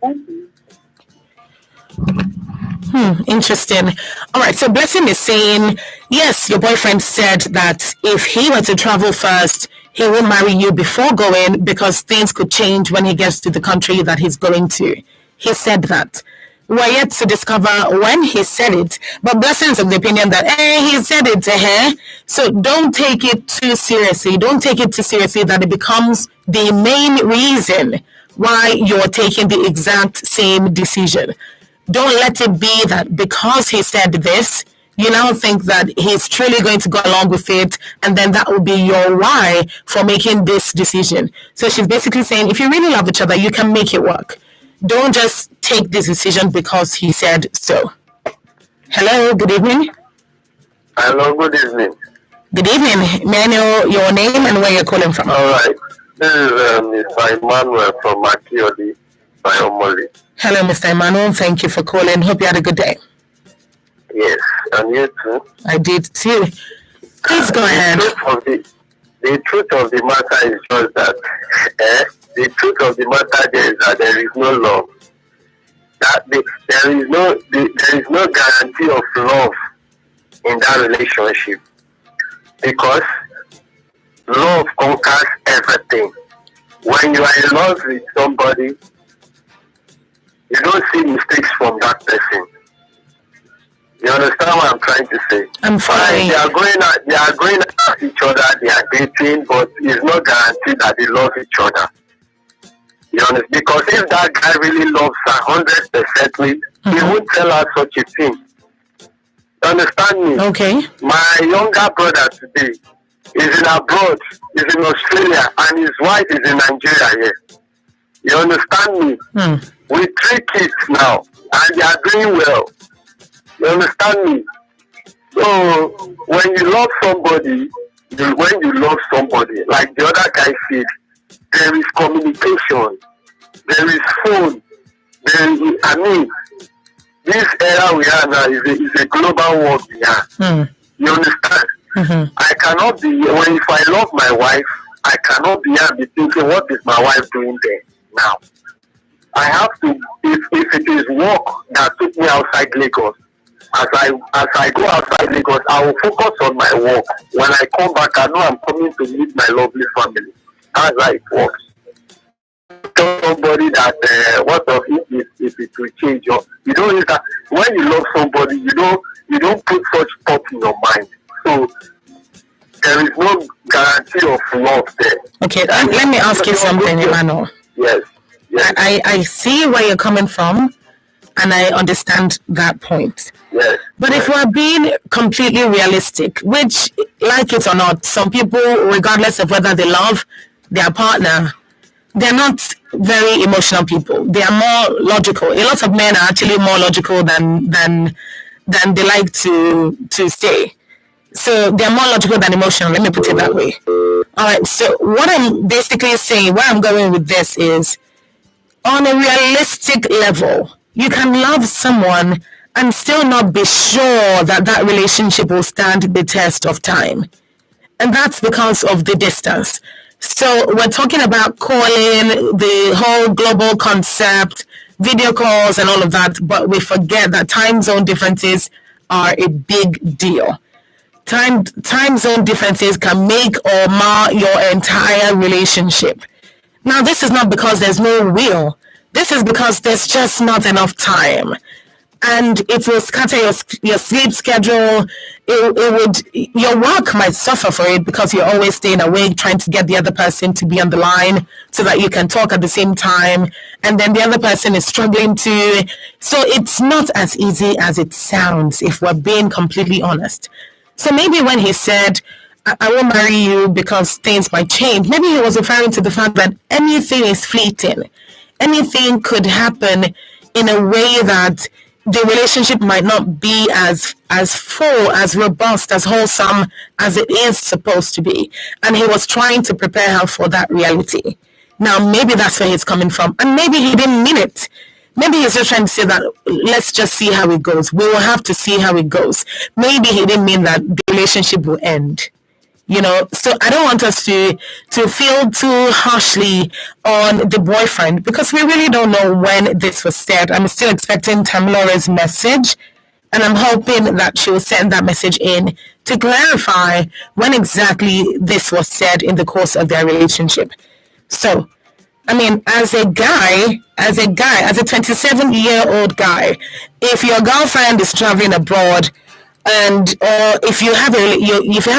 Thank you. Interesting. All right. So Blessing is saying, yes, your boyfriend said that if he were to travel first, he will marry you before going because things could change when he gets to the country that he's going to. He said that. We're yet to discover when he said it, but Blessing's of the opinion that he said it. So don't take it too seriously. Don't take it too seriously that it becomes the main reason why you're taking the exact same decision. Don't let it be that because he said this, you now think that he's truly going to go along with it, and then that will be your why for making this decision. So she's basically saying, if you really love each other, you can make it work. Don't just take this decision because he said so. Hello, good evening. Hello, good evening. Good evening. May I know your name and where you're calling from? All right. This is Mr. Emmanuel from Akiodi, Bayomoli. Hello, Mr. Emmanuel. Thank you for calling. Hope you had a good day. Yes, and you too. I did too. Please go ahead. The truth of the matter is just that the truth of the matter is that there is no love. There is no guarantee of love in that relationship, because love conquers everything. When you are in love with somebody, you don't see mistakes from that person. You understand what I'm trying to say? I'm fine. They are going at each other, they are dating, but it's not guaranteed that they love each other. You understand? Because if that guy really loves her 100%, he won't tell her such a thing. You understand me? Okay. My younger brother today is in abroad, is in Australia, and his wife is in Nigeria here. You understand me? With 3 kids now, and they are doing well. You understand me? So when you love somebody, like the other guy said, there is communication, there is phone, this era we are now is a global world we are. You understand? I cannot be, if I love my wife, I cannot be here be thinking, what is my wife doing there now? I have to, if it is work that took me outside Lagos, as I go outside Lagos, I will focus on my work. When I come back, I know I'm coming to meet my lovely family. That's how it works. Tell somebody that what of it if it will change, or you don't use that. When you love somebody, you don't put such thought in your mind. So there is no guarantee of love there. Okay, let me ask you something, Emmanuel. Yes. I see where you're coming from, and I understand that point. Yes. But if we're being completely realistic, which, like it or not, some people, regardless of whether they love their partner, they're not very emotional people. They are more logical. A lot of men are actually more logical than they like to say. So they're more logical than emotional. Let me put it that way. All right. So what I'm basically saying, where I'm going with this is, on a realistic level, you can love someone and still not be sure that that relationship will stand the test of time. And that's because of the distance. So we're talking about calling, the whole global concept, video calls and all of that, but we forget that time zone differences are a big deal. Time zone differences can make or mar your entire relationship. Now, this is not because there's no will. This is because there's just not enough time. And it will scatter your sleep schedule. Your work might suffer for it because you're always staying awake trying to get the other person to be on the line so that you can talk at the same time. And then the other person is struggling too. So it's not as easy as it sounds, if we're being completely honest. So maybe when he said, I will marry you because things might change, maybe he was referring to the fact that anything is fleeting. Anything could happen in a way that the relationship might not be as full, as robust, as wholesome as it is supposed to be. And he was trying to prepare her for that reality. Now, maybe that's where he's coming from. And maybe he didn't mean it. Maybe he's just trying to say that, let's just see how it goes. We will have to see how it goes. Maybe he didn't mean that the relationship will end. So I don't want us to feel too harshly on the boyfriend because we really don't know when this was said. I'm still expecting Tamilore's message, and I'm hoping that she will send that message in to clarify when exactly this was said in the course of their relationship. So, I mean, as a 27-year-old guy, if your girlfriend is traveling abroad, and if you have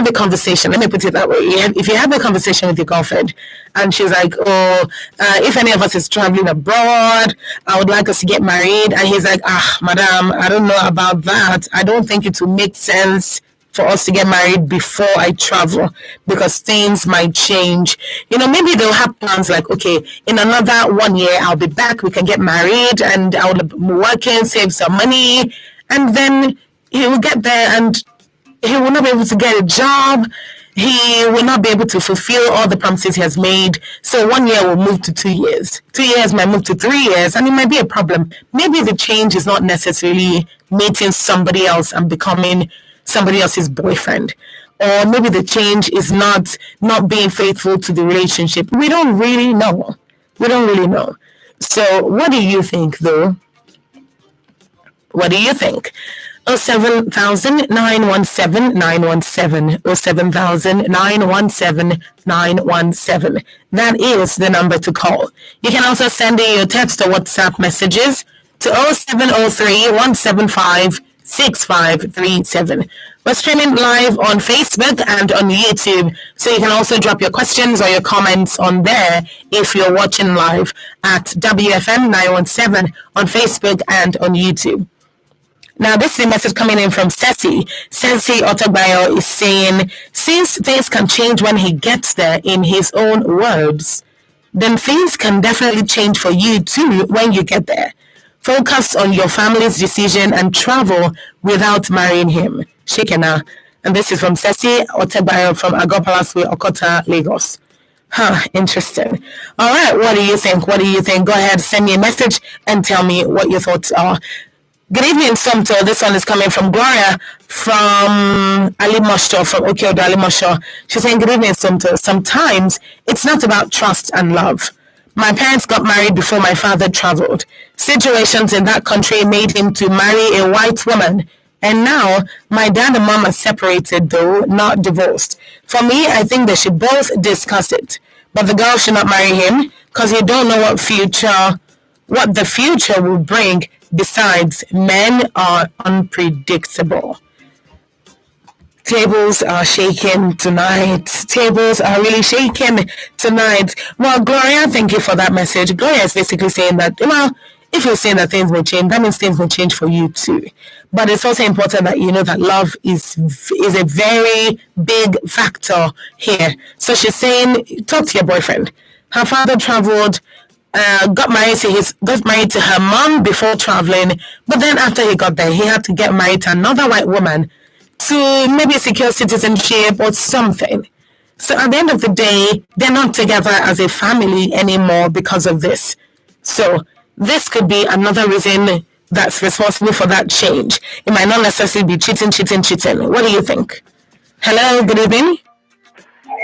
a conversation, let me put it that way, if you have a conversation with your girlfriend and she's like, if any of us is traveling abroad, I would like us to get married, and he's like, madam, I don't know about that. I don't think it will make sense for us to get married before I travel because things might change. Maybe they'll have plans like, okay, in another 1 year I'll be back, we can get married, and I'll be working, save some money, and then he will get there and he will not be able to get a job. He will not be able to fulfill all the promises he has made. So 1 year will move to 2 years. 2 years might move to 3 years, and it might be a problem. Maybe the change is not necessarily meeting somebody else and becoming somebody else's boyfriend. Or maybe the change is not being faithful to the relationship. We don't really know. So what do you think, though? What do you think? 07000-917-917 07000-917-917. That is the number to call. You can also send in your text or WhatsApp messages to 0703-175-6537. We're streaming live on Facebook and on YouTube, so you can also drop your questions or your comments on there if you're watching live at WFM 917 on Facebook and on YouTube. Now, this is a message coming in from Ceci. Ceci Otobayo is saying, since things can change when he gets there, in his own words, then things can definitely change for you too when you get there. Focus on your family's decision and travel without marrying him. Shekena. And this is from Ceci Otobayo from Agopalaswe, Okota, Lagos. Interesting. All right, what do you think? Go ahead, send me a message and tell me what your thoughts are. Good evening, Somto. This one is coming from Gloria from Ali Mosho, from Okiodo Ali Mosho. She's saying, good evening, Somto. Sometimes it's not about trust and love. My parents got married before my father traveled. Situations in that country made him to marry a white woman. And now my dad and mom are separated, though not divorced. For me, I think they should both discuss it. But the girl should not marry him because you don't know what the future will bring. Besides, men are unpredictable. Tables are shaking tonight. Tables are really shaking tonight. Well, Gloria, thank you for that message. Gloria is basically saying that, if you're saying that things may change, that means things will change for you too. But it's also important that you know that love is a very big factor here. So she's saying, talk to your boyfriend. Her father traveled, got married to her mom before traveling, but then after he got there, he had to get married to another white woman to maybe secure citizenship or something. So at the end of the day, they're not together as a family anymore because of this. So this could be another reason that's responsible for that change. It might not necessarily be cheating. What do you think? Hello, good evening.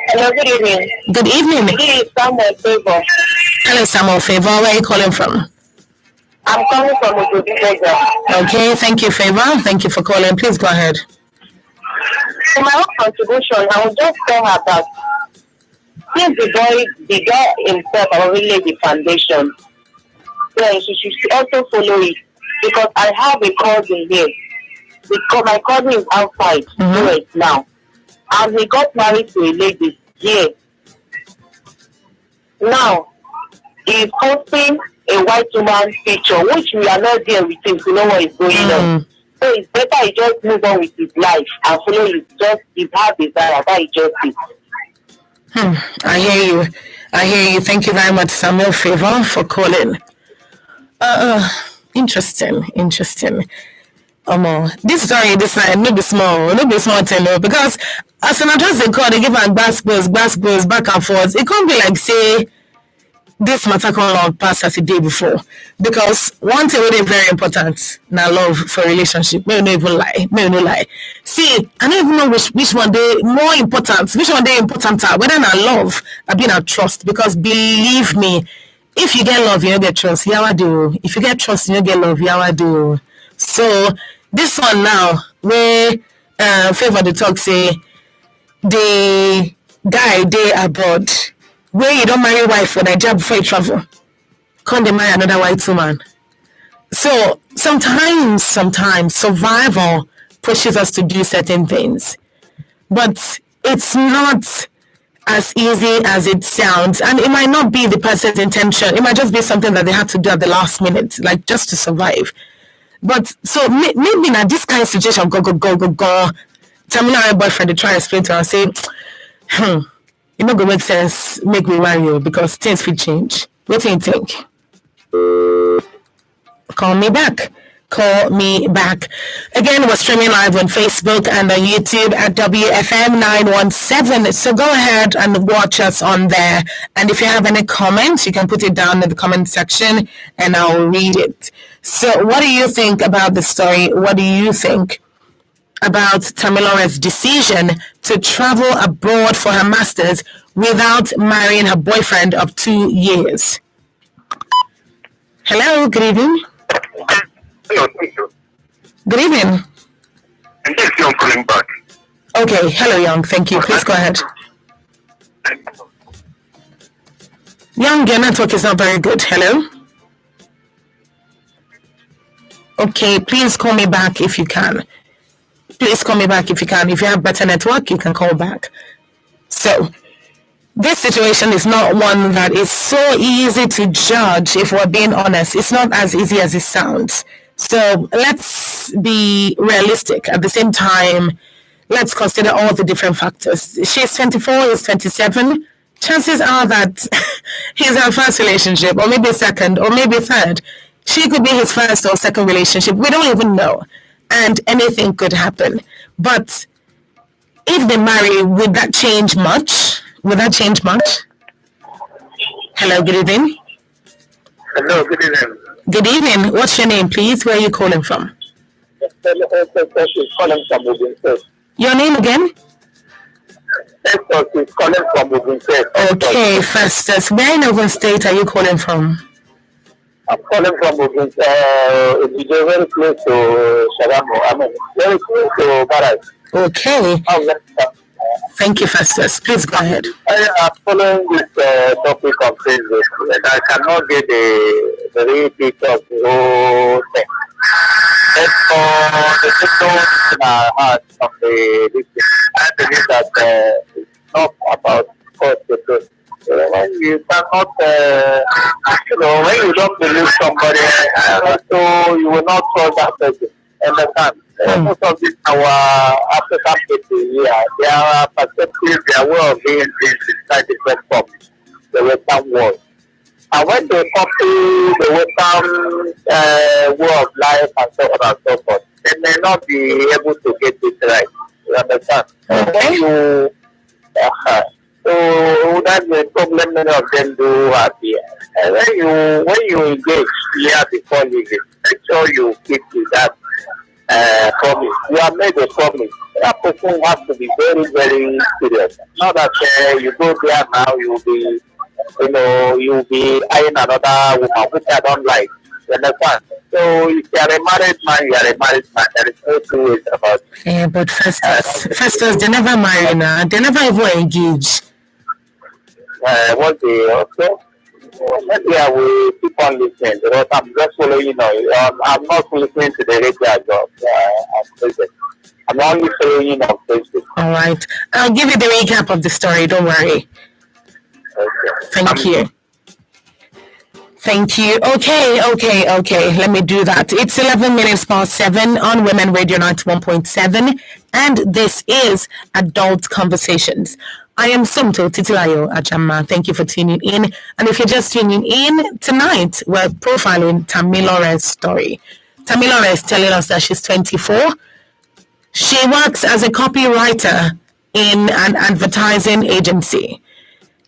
Hello, good evening. Good evening. This is Samuel Favor. Hello, Samuel Favor. Where are you calling from? I'm calling from Ojobi. Okay, thank you, Favor. Thank you for calling. Please go ahead. For my own contribution, I will just tell her that since the guy himself already laid the foundation, then she should also follow it. Because I have a cousin here. Because my cousin is outside US now. And he got married to a lady here. Now, he's posting a white woman's picture, which we are not there with him to know what is going on. So it's better he just move on with his life and follow his heart desire that he just did. I hear you. Thank you very much, Samuel Favor, for calling. Interesting. This story, this night, no be small thing, because as soon as they call, they give a back and forth. It can't be like, say, this matter can love pass as a day before, because one thing really very important now love for relationship. May no even lie, may no lie. See, I don't even know which one they more important, which one they important are, whether now love or being a trust. Because believe me, if you get love, you don't get trust. Yeah, I do. If you get trust, you don't get love. Yeah, I do. So this one now, where favor the talk say the guy they abroad, where you don't marry wife for that job before you travel, can't they marry another white woman? So sometimes survival pushes us to do certain things, but it's not as easy as it sounds, and it might not be the person's intention. It might just be something that they had to do at the last minute, like just to survive. But so maybe now this kind of situation go. Terminal boyfriend they try to explain to her and say, it not gonna make sense, make me marry you because things will change. What do you think? Call me back. Again, we're streaming live on Facebook and on YouTube at WFM 917. So go ahead and watch us on there. And if you have any comments, you can put it down in the comment section and I'll read it. So what do you think about the story? What do you think about Tamilore's decision to travel abroad for her master's without marrying her boyfriend of 2 years? Hello, good evening. Hello, thank you. Good evening. And yes, I'm calling back. Okay, hello, Young. Thank you. Please go ahead. Young, your network is not very good. Hello? Okay, please call me back if you can. Please call me back if you can. If you have better network, you can call back. So, this situation is not one that is so easy to judge, if we're being honest. It's not as easy as it sounds. So, let's be realistic. At the same time, let's consider all the different factors. She's 24, he's 27. Chances are that he's her first relationship, or maybe second, or maybe third. She could be his first or second relationship. We don't even know. And anything could happen. But if they marry, would that change much? Hello, good evening. Hello, good evening. Good evening. What's your name, please? Where are you calling from? Calling from Ogun State. Your name again? Festus is calling from Ogun State. Okay, Festus. Where in Ogun State are you calling from? I'm calling from Ogun State. It's very close to Shagamu. I mean, very close to Barak. Okay. Thank you, Festus. Please go ahead. I am following this topic on Facebook, and I cannot get the real picture of the whole thing. But for the people in our heart of the victim, I believe that it's not about cost. When you cannot, when you don't believe somebody, so you will not trust that person. Understand? Most of this our African people here, their perspective, their way of being is inside different from the Western world. And when they copy the Western way of life and so on and so forth, they may not be able to get it right. You understand? When you, so that's the problem many of them do have here. And when you engage here before leaving, make sure you keep to that promise. You have made a promise. That person has to be very, very serious. Not that you go there now, you'll be eyeing another woman, which I don't like. You understand? So if you are a married man, you are a married man. There is no two ways about it. Yeah, but Festus, they never marry now. They never even engage. What they also? Maybe I will keep on listening because I'm just following. I'm not listening to the radio job. I'm only following on Facebook. All right, I'll give you the recap of the story. Don't worry. Okay. Thank you. Thank you. Okay. Let me do that. It's 11 minutes past 7 on Women Radio 91.7, and this is Adult Conversations. I am Sumto Titilayo Ajama. Thank you for tuning in. And if you're just tuning in, tonight we're profiling Tamilore's story. Tamilore is telling us that she's 24. She works as a copywriter in an advertising agency.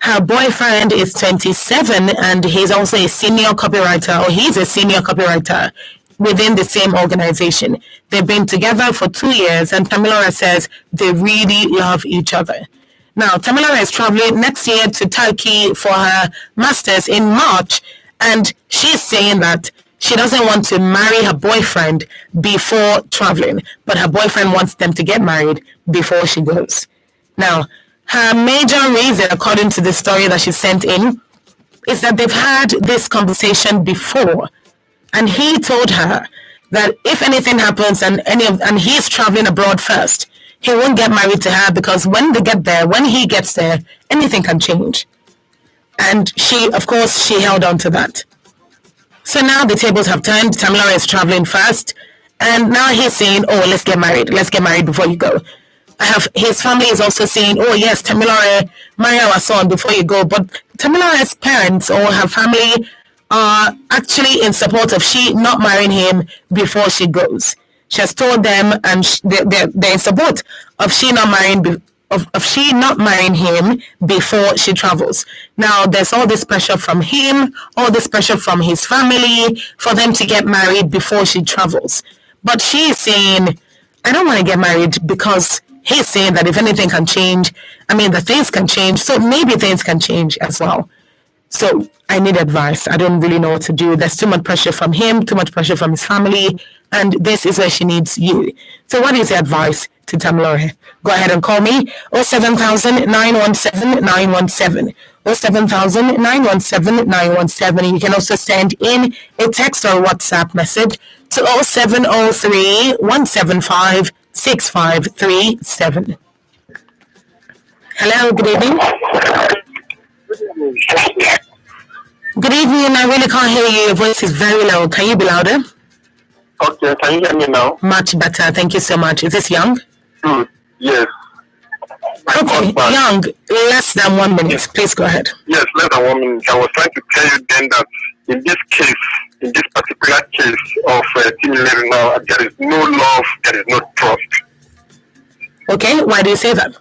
Her boyfriend is 27 and he's also a senior copywriter, or he's a senior copywriter within the same organization. They've been together for 2 years, and Tamilore says they really love each other. Now, Tamilore is traveling next year to Turkey for her master's in March, and she's saying that she doesn't want to marry her boyfriend before traveling, but her boyfriend wants them to get married before she goes. Now, her major reason, according to the story that she sent in, is that they've had this conversation before, and he told her that if anything happens and he's traveling abroad first, he won't get married to her because when he gets there, anything can change. And she held on to that. So now the tables have turned. Tamilore is traveling first, and now he's saying, "Oh, let's get married before you go." His family is also saying, "Oh yes, Tamilore, marry our son before you go." But Tamilore's parents or her family are actually in support of she not marrying him before she goes. She has told them, and they're in support of she not marrying him before she travels. Now, there's all this pressure from him, all this pressure from his family for them to get married before she travels. But she is saying, "I don't want to get married," because he's saying that if anything can change, the things can change, so maybe things can change as well. So I need advice. I don't really know what to do. There's too much pressure from him, too much pressure from his family, and this is where she needs you. So what is the advice to Tamilore? Go ahead and call me 07000 917 917. 07000 917 917. You can also send in a text or WhatsApp message to 0703 175 6537. Hello, good evening. Good evening. I really can't hear you. Your voice is very low. Can you be louder? Okay, can you hear me now? Much better. Thank you so much. Is this Young? Yes. Okay, Young, less than 1 minute. Please go ahead. Yes, less than 1 minute. I was trying to tell you then that in this particular case of Tamilore now, there is no love, there is no trust. Okay, why do you say that?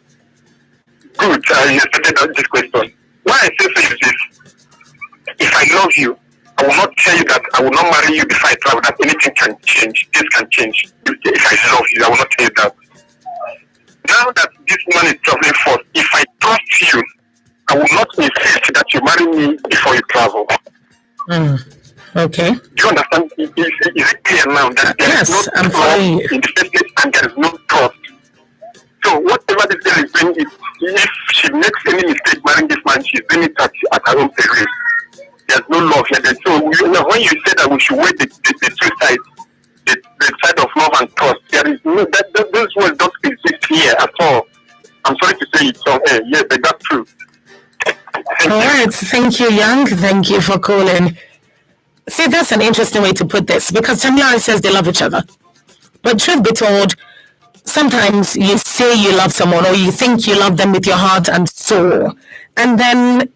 Good. You started this question. Why I say so is this. If I love you, I will not tell you that I will not marry you before I travel, that anything can change. This can change. If I love you, I will not tell you that. Now that this man is traveling first, if I trust you, I will not insist that you marry me before you travel. Okay. Do you understand? Is it clear now that there is no trust in the first place and there is no trust? So whatever this girl is doing, if she makes any mistake marrying this man, she's doing it at her own peril. There's no love here. So when you say that we should weigh the two sides, the side of love and trust, there is no those words don't exist here at all. I'm sorry to say it so yeah, but that's true. Alright, thank you, Young. Thank you for calling. See, that's an interesting way to put this, because Tamilore says they love each other. But truth be told, sometimes you say you love someone or you think you love them with your heart and soul, and then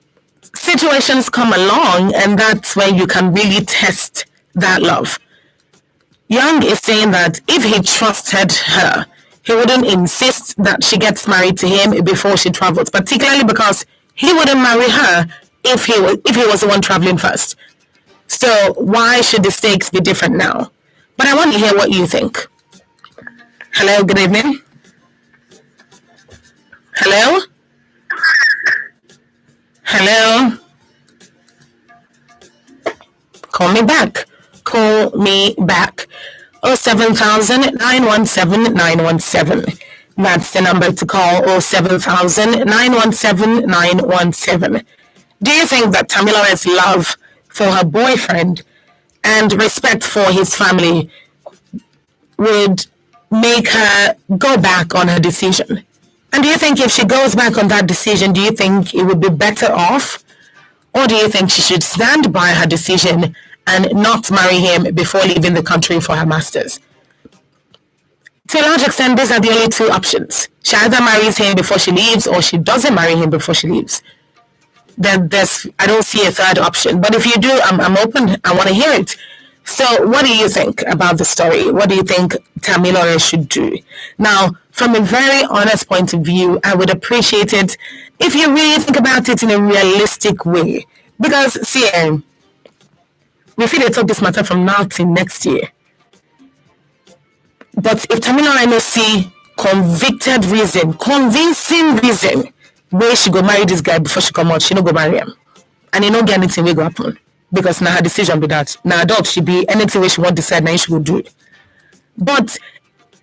situations come along, and that's where you can really test that love. Young is saying that if he trusted her, he wouldn't insist that she gets married to him before she travels, particularly because he wouldn't marry her if he was the one traveling first. So why should the stakes be different now? But I want to hear what you think. Hello, good evening. Hello? Hello? Call me back. Call me back. 07000 917 917. That's the number to call. 07000 917 917. Do you think that Tamilore's love for her boyfriend and respect for his family would make her go back on her decision? And do you think if she goes back on that decision, do you think it would be better off? Or do you think she should stand by her decision and not marry him before leaving the country for her master's? To a large extent, these are the only two options. She either marries him before she leaves, or she doesn't marry him before she leaves. I don't see a third option. But if you do, I'm open. I want to hear it. So what do you think about the story? What do you think Tamilore should do? Now, from a very honest point of view, I would appreciate it if you really think about it in a realistic way. Because, see, we feel they talk this matter from now till next year. But if Tamilore no see convincing reason where she go marry this guy before she come out, she no go marry him. And you no get anything will go happen. Because now her decision be that. Now adult she be anything where she want to decide, now she will do it. But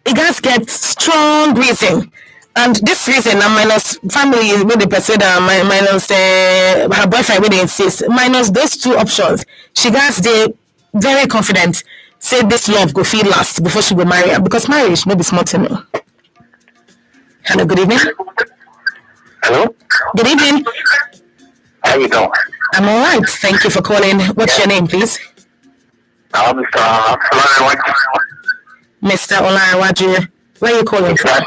it guys get strong reason. And this reason, minus family with the person, minus her boyfriend, with they insist, minus those two options, she gets the very confident, say this love go feel last before she go marry her. Because marriage no be smart to know. Hello, good evening. Hello? Good evening. How you doing? I'm all right. Thank you for calling. What's your name, please? Mr. Olariwaju. Mr. Olariwaju. Where are you calling from?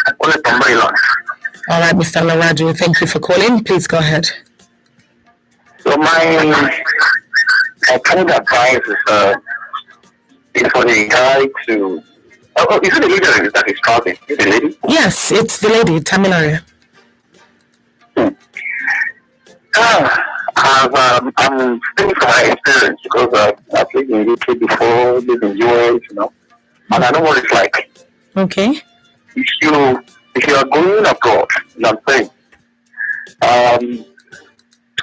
All right, Mr. Olariwaju. Thank you for calling. Please go ahead. So my kind of advice is for the guy to... Oh, is it the lady that is talking? Is it the lady? Yes, it's the lady, Tamilore. I'm speaking from my experience because I've lived in UK before, lived in US, and I know what it's like. Okay. If you are going abroad, I'm saying,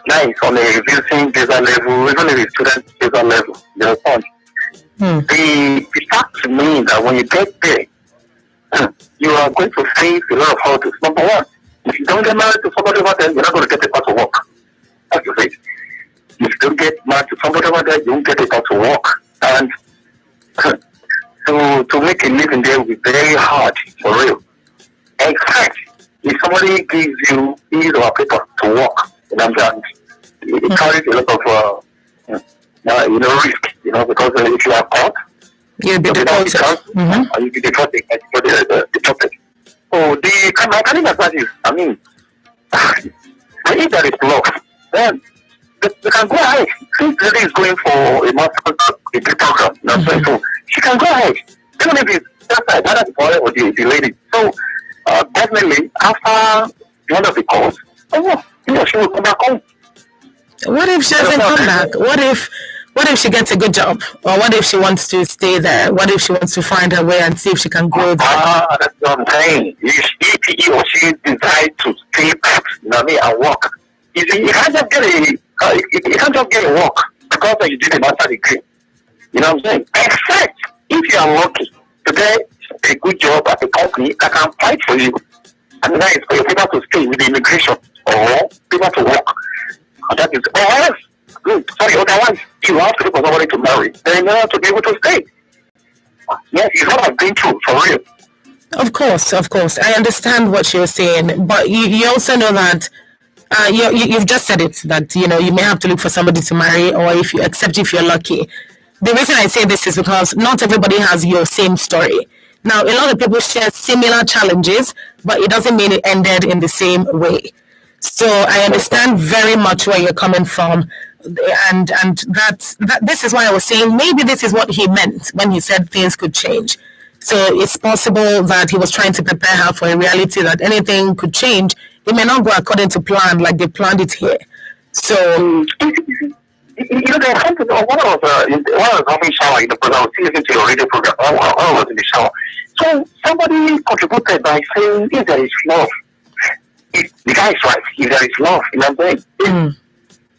nice on a visiting visa level, even if it's student visa level, you understand? The fact to me that when you get there, you are going to face a lot of hurdles. Number one, if you don't get married to somebody over there, you're not going to get a part to work. That's the thing. If you don't get married to somebody over there, you won't get a part to work. And to make a living there will be very hard, for real. In fact, if somebody gives you piece of paper to work, it carries a lot of risk, because if you are caught, you'll be deported. You'll be deported. So my kind of advice is, if there is love, then they can go ahead. Since the lady is going for a master's degree program, so she can go ahead. Even if it's just either the boy or the lady. So definitely after one of the calls, she will come back home. What if she doesn't come back? What if she gets a good job? Or what if she wants to stay there? What if she wants to find her way and see if she can grow there? That's what I'm saying. If he or she decides to stay back, and work, you can't just get a work because you did a master's degree. You know what I'm saying? Except if you are lucky to get a good job at a company that can fight for you. And that is for your people to stay with the immigration or people to work. And that is, otherwise you have to look for somebody to marry. Then you have to be able to stay. Yes, you know what I've been through, for real. Of course. I understand what you're saying, but you also know that you've just said it, that you may have to look for somebody to marry, or if you're lucky. The reason I say this is because not everybody has your same story. Now, a lot of people share similar challenges, but it doesn't mean it ended in the same way. So I understand very much where you're coming from, and that this is why I was saying maybe this is what he meant when he said things could change. So it's possible that he was trying to prepare her for a reality that anything could change. It may not go according to plan like they planned it here. So there's something. When I was having shower in the program, I was listening to your radio program. I was in the shower. So somebody contributed by saying, if there is love, the guy is right. If there is love, you know what I'm saying?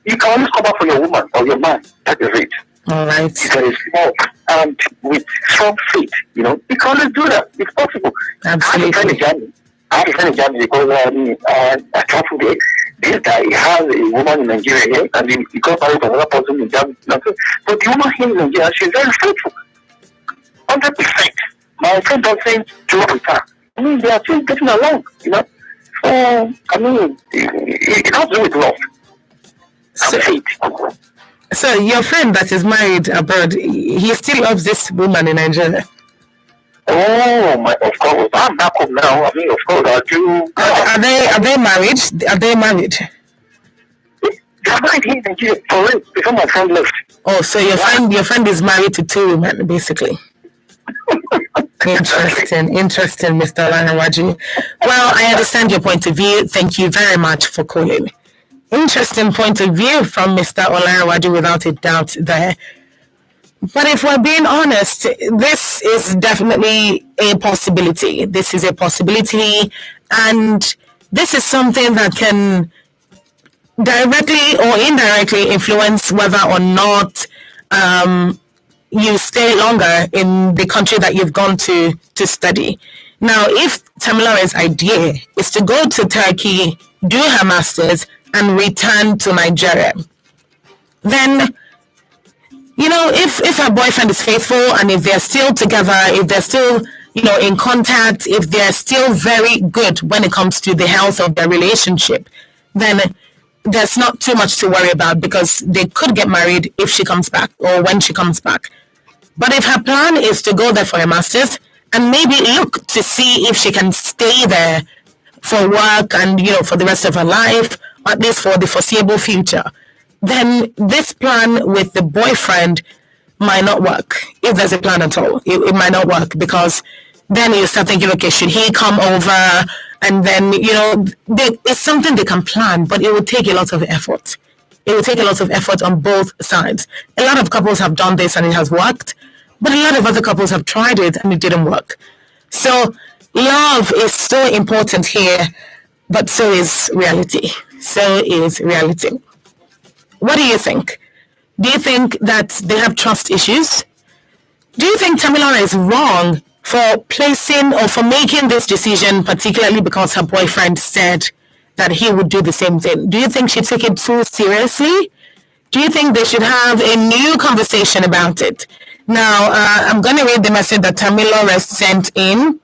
You can always come back for your woman or your man. That is it. All right. If there is love and with strong faith, you can always do that. It's possible. Absolutely. I had a friend in Germany because I traveled there. This guy has a woman in Nigeria here, and he got married to another person in Germany. But the woman here in Nigeria, she's very faithful. 100%. My friend doesn't joke with her. They are still getting along, So, it has to do with love. So your friend that is married abroad, he still loves this woman in Nigeria? Oh my! Of course, I'm back home now. Of course, I do. Are they married? Are they married? They are married here in Nigeria for it before my friend left. Oh, so your friend is married to 2 women, basically. Interesting, Mr. Olarenwaju. Well, I understand your point of view. Thank you very much for calling. Interesting point of view from Mr. Olarenwaju, without a doubt there. But if we're being honest, this is definitely a possibility. This is a possibility, and this is something that can directly or indirectly influence whether or not you stay longer in the country that you've gone to study. Now, if Tamilore's idea is to go to Turkey, do her master's, and return to Nigeria, then, you know, if her boyfriend is faithful and if they're still together, if they're still, you know, in contact, if they're still very good when it comes to the health of their relationship, then there's not too much to worry about, because they could get married if she comes back or when she comes back. But if her plan is to go there for a master's and maybe look to see if she can stay there for work and, you know, for the rest of her life, or at least for the foreseeable future, then this plan with the boyfriend might not work. If there's a plan at all, it might not work, because then you start thinking, okay, should he come over? And then, you know, it's something they can plan, but it would take a lot of effort. It will take a lot of effort on both sides. A lot of couples have done this and it has worked, but a lot of other couples have tried it and it didn't work. So love is so important here, but so is reality. So is reality. What do you think? Do you think that they have trust issues? Do you think Tamilore is wrong for placing or for making this decision, particularly because her boyfriend said that he would do the same thing? Do you think she took it too seriously? Do you think they should have a new conversation about it? Now, I'm going to read the message that Tamilore sent in.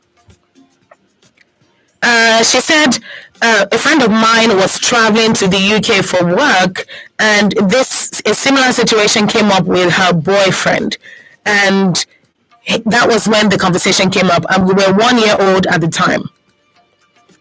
She said, a friend of mine was traveling to the UK for work, and a similar situation came up with her boyfriend. And that was when the conversation came up, and we were 1 year old at the time.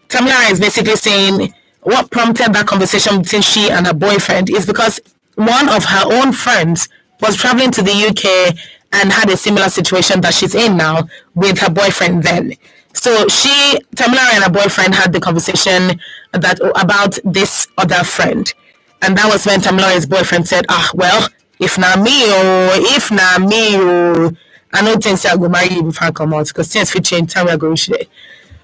Tamilore is basically saying what prompted that conversation between she and her boyfriend is because one of her own friends was traveling to the UK and had a similar situation that she's in now with her boyfriend then. So Tamilore and her boyfriend had the conversation about this other friend. And that was when Tamilore's boyfriend said, well, if na me, I don't think I'll go marry you before I come out, because things will change, time will go today.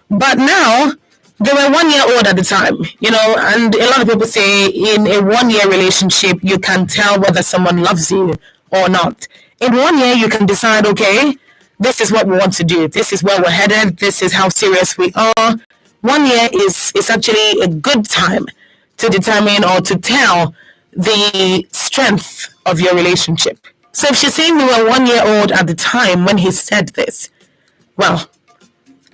But now, they were 1 year old at the time, you know, and a lot of people say in a 1 year relationship, you can tell whether someone loves you or not. In 1 year, you can decide, okay, this is what we want to do. This is where we're headed. This is how serious we are. 1 year is actually a good time to determine or to tell the strength of your relationship. So if she's saying we were 1 year old at the time when he said this, well,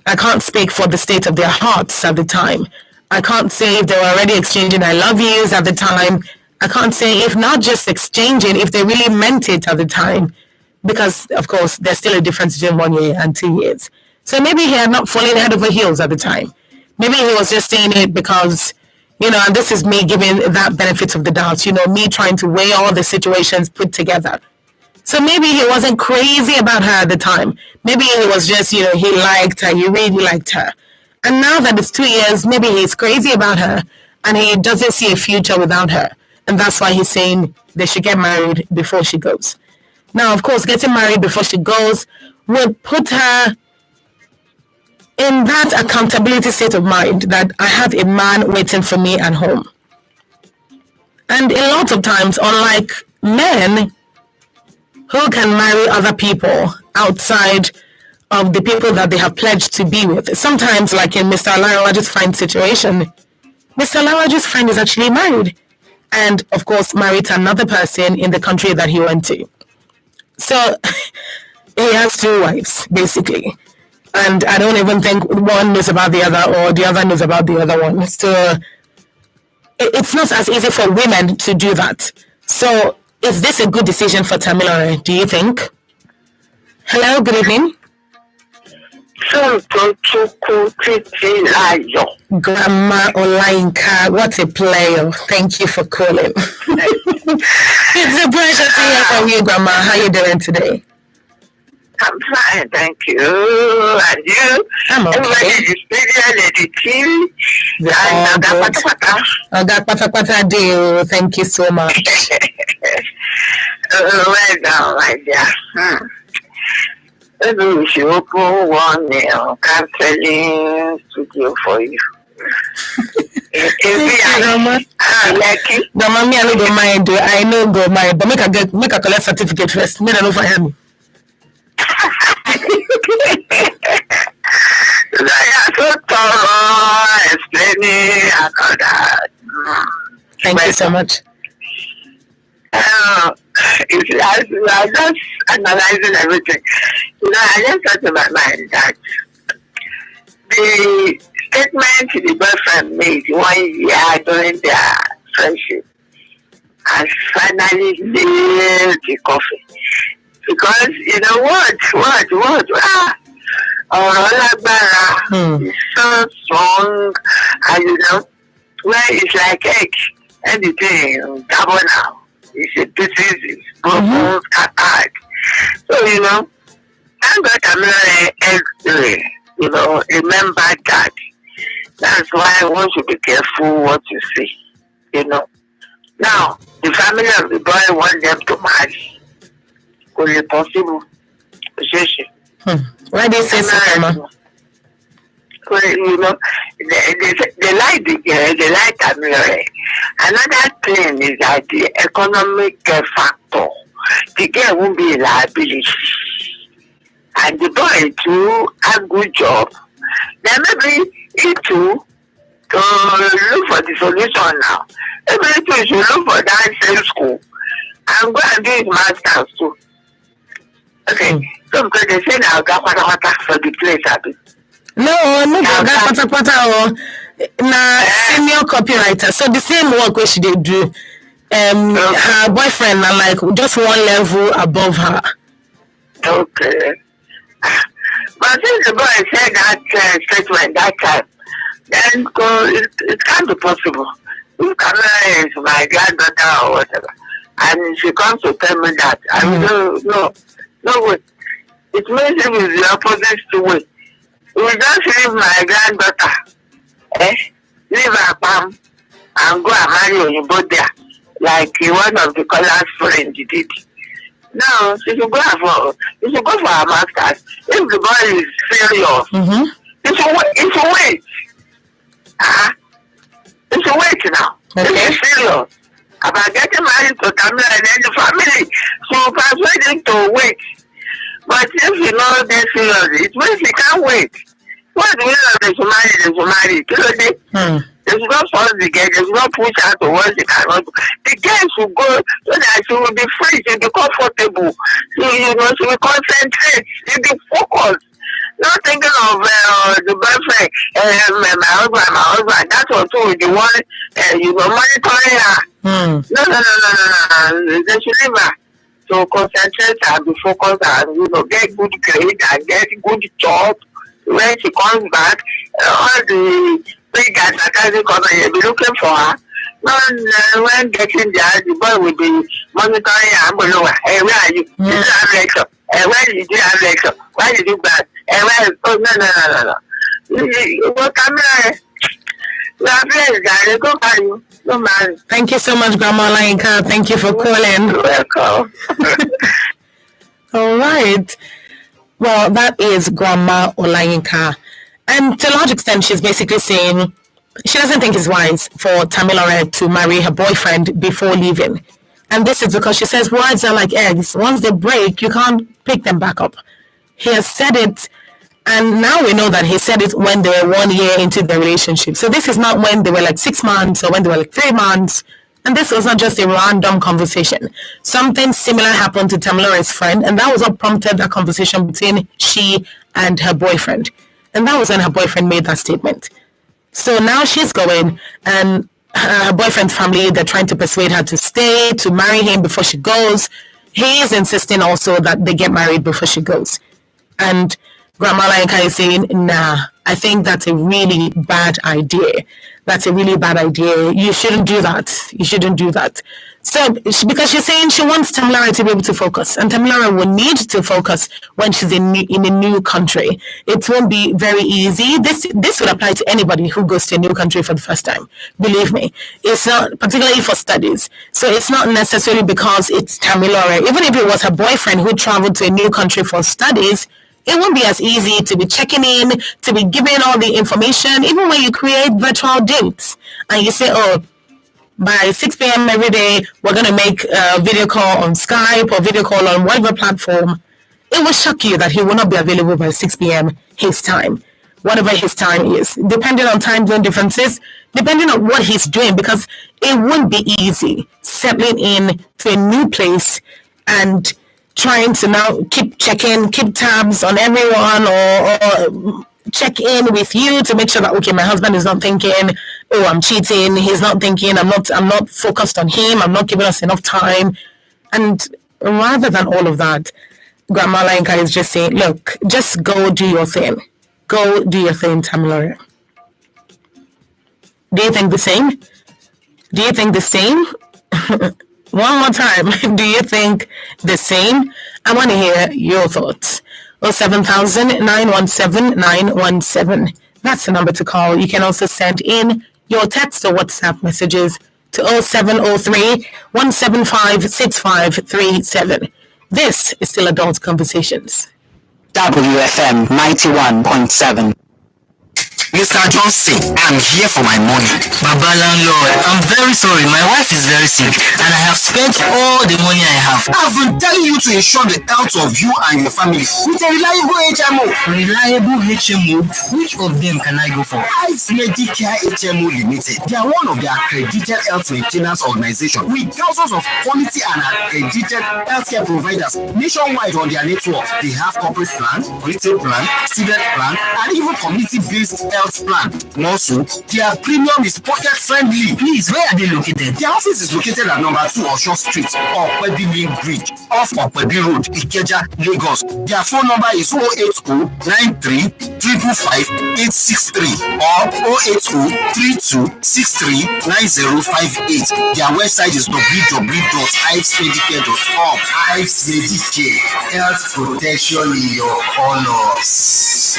I can't speak for the state of their hearts at the time. I can't say if they were already exchanging I love yous at the time. I can't say if not just exchanging, if they really meant it at the time. Because, of course, there's still a difference between 1 year and 2 years. So maybe he had not fallen head over heels at the time. Maybe he was just saying it because, you know, and this is me giving that benefit of the doubt, you know, me trying to weigh all the situations put together. So maybe he wasn't crazy about her at the time. Maybe he was just, you know, he liked her, he really liked her. And now that it's 2 years, maybe he's crazy about her and he doesn't see a future without her. And that's why he's saying they should get married before she goes. Now, of course, getting married before she goes would put her in that accountability state of mind that I have a man waiting for me at home. And a lot of times, unlike men who can marry other people outside of the people that they have pledged to be with, sometimes, like in Mr. Olarenwaju's friend's situation, Mr. Olarenwaju's friend is actually married. And, of course, married to another person in the country that he went to. So he has 2 wives, basically. And I don't even think one knows about the other or the other knows about the other one. So it's not as easy for women to do that. So is this a good decision for Tamilore, do you think? Hello, good evening. Grandma Olainka, what a player. Thank you for calling. It's a pleasure to hear from you, Grandma. How you doing today? I'm fine, thank you. And you? I'm okay. Everybody in the studio, Lady T. And Oga Pata deal. Thank you so much. Well done, my dear. Maybe we should open one counseling studio for you. Grandma, Grandma, me I no go mind. I no go mind, but make a collect certificate first. Me I no fire me. I so thorough explaining and all that. Thank you so much. I was just analyzing everything. I just thought in my mind that the statement the boyfriend made 1 year during their friendship has finally nailed the coffee. Because, what? Is so strong, and where it's like egg, anything, double now. It's a pieces, it's broken, scattered. So, thank God I'm not remember that. That's why one should be careful what you say, Now, the family of the boy want them to marry. Only possible. Why do you say so, Grandma? Well, they like the girl, they like Tamilore. Another thing is that the economic factor. The girl won't be a liability. And the boy too have a good job. Then maybe he too to look for the solution now. Maybe he too should look for that same school and go and do his master's too. Okay, so because they say now got for the place happy. No, got pata na senior copywriter. So the same work where she did do. Her boyfriend are like just one level above her. Okay. But since the boy said that statement that time, then it can't be possible. If Camilla is my granddaughter or whatever, and she comes to tell me that, I mean, no way. It means it is the opposite way. We just leave my granddaughter, leave her palm, and go and marry Oyinbo there, like one of the colors friends did. No, she should go for her master's. If the boy is serious, it's a wait. It's a wait now. Okay. It's serious about getting married to Tamila and then the family. So persuade him to wait. But if you know they're serious, it means he can't wait. What do you know they should marry? They should not force the girl, they should not push her to what she cannot do. The girl should go so that she will be free, she will be comfortable. She will concentrate, she will be focused. Not thinking of the boyfriend, my husband, that's also the one, monitoring her. No. They should leave her. So concentrate and be focused and, get good grade and get good job. When she comes back, all the big advertising company will be looking for her. When getting there, the boy will be monitoring her and below her. Hey, where are you? Did you have lecture? Where did you have lecture? Why did you back? No. What Camilla? You are blessed, darling. Go carry you. No man. Thank you so much, Grandma Lainka. Thank you for calling. You're welcome. All right. Well, that is Grandma Olayinka. And to a large extent, she's basically saying she doesn't think it's wise for Tamilore to marry her boyfriend before leaving. And this is because she says words are like eggs. Once they break, you can't pick them back up. He has said it, and now we know that he said it when they were 1 year into the relationship. So this is not when they were like 6 months or when they were like 3 months. And this was not just a random conversation. Something similar happened to Tamilore's friend, and that was what prompted that conversation between she and her boyfriend. And that was when her boyfriend made that statement. So now she's going, and her boyfriend's family, they're trying to persuade her to stay, to marry him before she goes. He is insisting also that they get married before she goes. And Grandma Lainka is saying, nah, I think that's a really bad idea. That's a really bad idea. You shouldn't do that. You shouldn't do that. So, because she's saying she wants Tamilara to be able to focus, and Tamilara will need to focus when she's in a new country. It won't be very easy. This would apply to anybody who goes to a new country for the first time. Believe me, it's not particularly for studies. So it's not necessarily because it's Tamilara. Even if it was her boyfriend who traveled to a new country for studies, it won't be as easy to be checking in, to be giving all the information. Even when you create virtual dates and you say, oh, by 6 p.m. every day, we're going to make a video call on Skype or video call on whatever platform. It will shock you that he will not be available by 6 p.m. his time, whatever his time is, depending on time zone differences, depending on what he's doing, because it won't be easy settling in to a new place and trying to now keep tabs on everyone or check in with you to make sure that, okay, my husband is not thinking, oh, I'm cheating. He's not thinking, I'm not focused on him. I'm not giving us enough time. And rather than all of that, Grandma Lainka is just saying, look, just go do your thing. Go do your thing, Tamilara. Do you think the same? Do you think the same? One more time. Do you think the same? I want to hear your thoughts. 07000-917-917. That's the number to call. You can also send in your text or WhatsApp messages to 0703-175-6537. This is Still Adult Conversations. WFM 91.7. Mr. Johnson, I'm here for my money. Baba landlord, I'm very sorry. My wife is very sick and I have spent all the money I have. I've been telling you to ensure the health of you and your family with a reliable HMO. Reliable HMO? Which of them can I go for? Ives Medicare HMO Limited. They are one of the accredited health maintenance organizations with thousands of quality and accredited healthcare providers nationwide on their network. They have corporate plan, retail plan, student plan, and even community-based health plan. Also, their premium is pocket friendly. Please, where are they located? Their office is located at number 2 Osho Street, Okpebi Link Bridge, off Okpebi Road, Ikeja, Lagos. Their phone number is 080-93-555-863 or 080-3263-9058. Their website is www.ivesmedicare.com. Ives Medicare, health protection in your colors.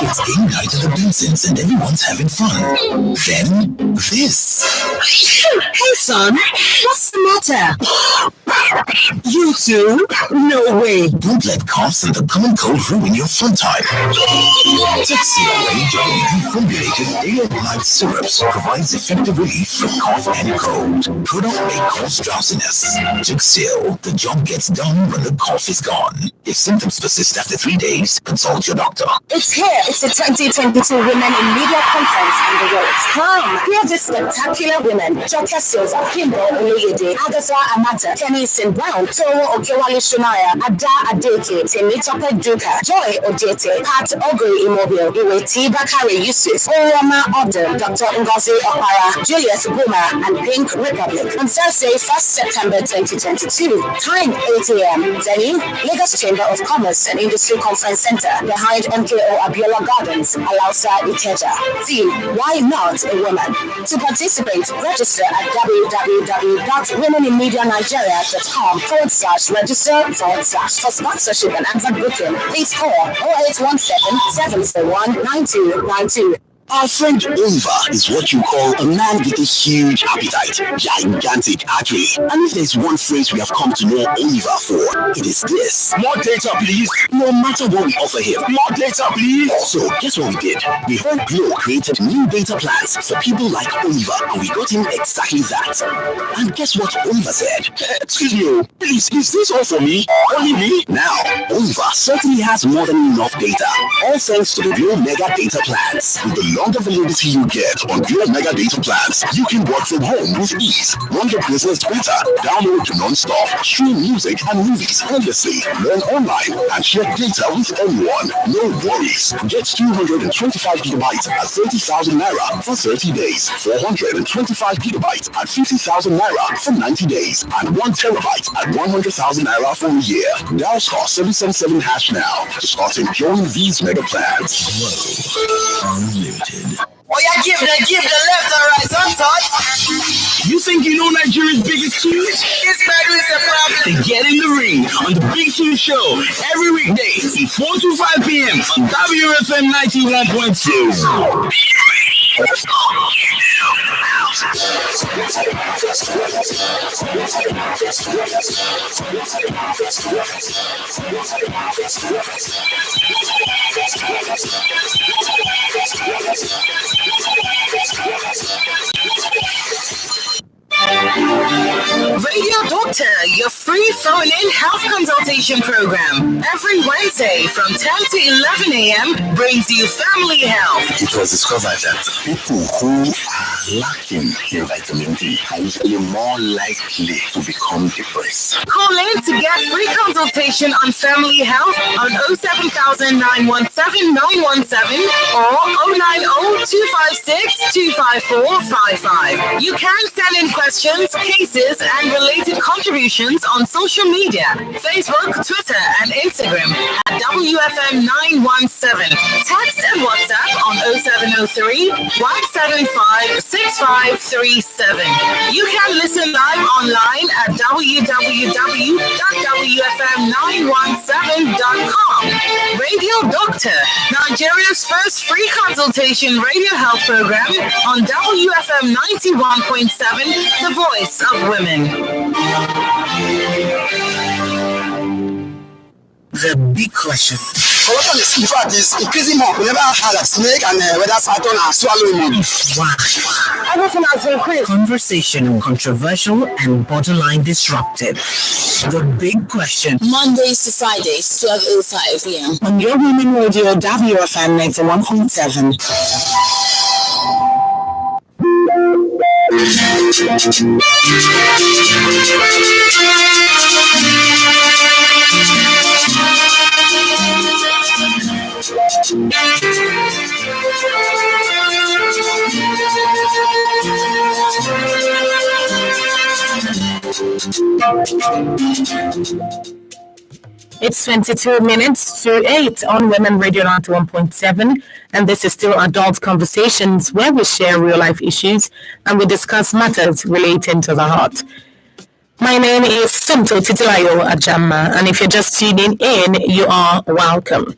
It's game night at the Bensons and everyone's having fun. Then, this. Hey, son, what's the matter? You too? No way. Don't let coughs and the common cold ruin your fun time. Tuxedo range of reformulated day and night syrups provides effective relief from cough and cold. Product may cause drowsiness. Tuxedo, the job gets done when the cough is gone. If symptoms persist after 3 days, consult your doctor. It's here. It's the 2022 Women in Media Conference on the roads. Come, hear the spectacular women. Jokia Silva, Kimbo Oluyede, Agatha Amata, Kenny St. Brown, Towo Okewale Shunaya, Ada Adeke, Temitope Duka, Joy Ojete, Pat Oguri Immobile, Iweti Bakari Yusuf, Orama Odin, Dr. Ngozi Okpara, Julius Buma, and Pink Republic. On Thursday, 1st September 2022. Time 8 a.m. Venue, Lagos Chamber of Commerce and Industry Conference Center, behind MKO Abiola Gardens, Alausa, Ikeja. Theme, why not a woman? To participate, register at www.womeninmedianigeria.com/register/. For sponsorship and advert booking, please call 0817-701-9292. Our friend Oliver is what you call a man with a huge appetite, gigantic artery. And if there's one phrase we have come to know Oliver for, it is this. More data, please. No matter what we offer him. More data, please. So, guess what we did? We heard Glow created new data plans for people like Oliver, and we got him exactly that. And guess what Oliver said? Excuse me, please, is this all for me? Only me? Now, Oliver certainly has more than enough data. All thanks to the Glow Mega Data Plans. With the longer validity you get on your mega data plans, you can work from home with ease, run your business better, download non-stop, stream music and movies endlessly, learn online, and share data with anyone. No worries. Get 225 gigabytes at 30,000 naira for 30 days, 425 gigabytes at 50,000 naira for 90 days, and 1 terabyte at 100,000 naira for a year. Dial star 777 hash now to start enjoying these mega plans. Glow Unlimited. Oh yeah, give the left and right, some thoughts. You think you know Nigeria's biggest tunes? This battle is a problem. Then get in the ring on the Big Tune Show every weekday from 4 to 5 p.m. on WFM 91.2. Radio Doctor, your free phone-in health consultation program. Every Wednesday from 10 to 11 a.m. brings you family health. It was discovered that people who are lacking in vitamin D are usually more likely to become depressed. Call in to get free consultation on family health on 07000 917 917 or 090 256 25455. You can send in questions, cases, and related contributions on social media, Facebook, Twitter, and Instagram at WFM 917. Text and WhatsApp on 0703 175 6537. You can listen live online at www.wfm917.com. Radio Doctor, Nigeria's first free consultation radio health program on WFM 91.7, the voice of women. The big question. Corruption is, in fact, is increasing more. We never had a snake and whether Saturn are swallowing money. Everything has increased. Conversational, controversial, and borderline disruptive. The big question. Mondays to Fridays, 12:05 p.m. On your women radio, WFM 91.7. It's 22 minutes to 8 on Women Radio 91.7, and this is still Adult Conversations, where we share real-life issues and we discuss matters relating to the heart. My name is Simto Titilayo Ajama, and if you're just tuning in, you are welcome.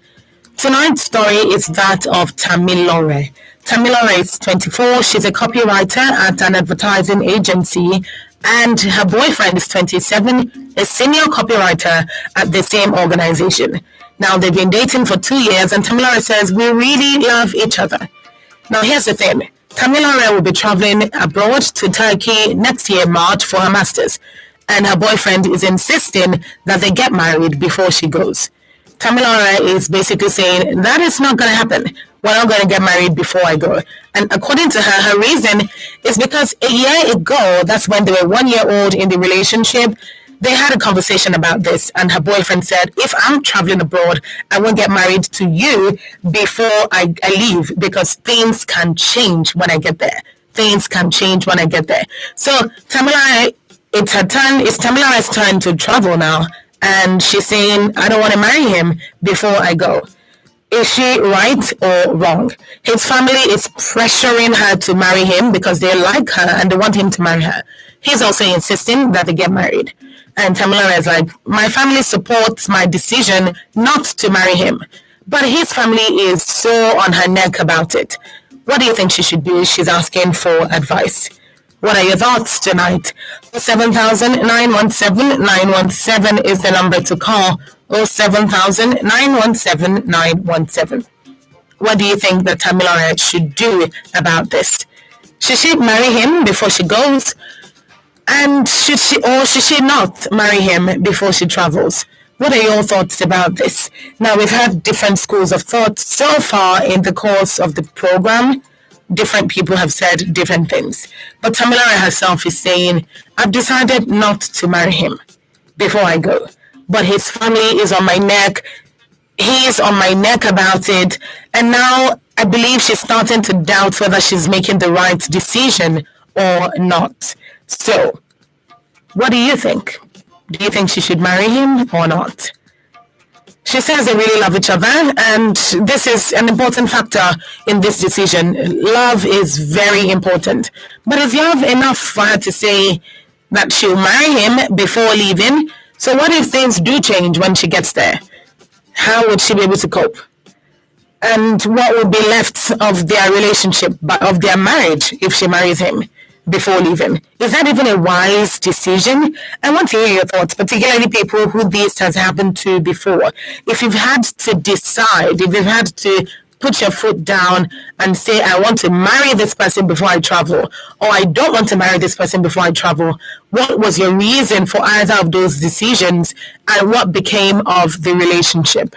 Tonight's story is that of Tamilore. Tamilore is 24. She's a copywriter at an advertising agency, and her boyfriend is 27, a senior copywriter at the same organization. Now, they've been dating for 2 years, and Tamilore says, we really love each other. Now, here's the thing. Tamilore will be traveling abroad to Turkey next year, March, for her master's, and her boyfriend is insisting that they get married before she goes. Tamilore is basically saying, that is not going to happen. We're not going to get married before I go. And according to her, her reason is because a year ago, that's when they were 1 year old in the relationship, they had a conversation about this. And her boyfriend said, if I'm traveling abroad, I won't get married to you before I leave, because things can change when I get there. Things can change when I get there. So Tamilore, it's Tamilore's turn to travel now. And she's saying, I don't want to marry him before I go. Is she right or wrong? His family is pressuring her to marry him because they like her and they want him to marry her. He's also insisting that they get married. And Tamilore is like, my family supports my decision not to marry him. But his family is so on her neck about it. What do you think she should do? She's asking for advice. What are your thoughts tonight? 7,917,917 is the number to call. 7,917,917. What do you think that Tamilore should do about this? Should she marry him before she goes? And should she not marry him before she travels? What are your thoughts about this? Now, we've had different schools of thought so far in the course of the program. different people have said different things. But Tamilore herself is saying, I've decided not to marry him before I go. But his family is on my neck. He is on my neck about it. And now I believe she's starting to doubt whether she's making the right decision or not. So, what do you think? Do you think she should marry him or not? She says they really love each other, and this is an important factor in this decision. Love is very important. But is love enough for her to say that she'll marry him before leaving? So what if things do change when she gets there? How would she be able to cope? And what would be left of their relationship, of their marriage, if she marries him before leaving? Is that even a wise decision? I want to hear your thoughts, particularly people who this has happened to before. If you've had to decide, if you've had to put your foot down and say, I want to marry this person before I travel, or I don't want to marry this person before I travel, what was your reason for either of those decisions, and what became of the relationship?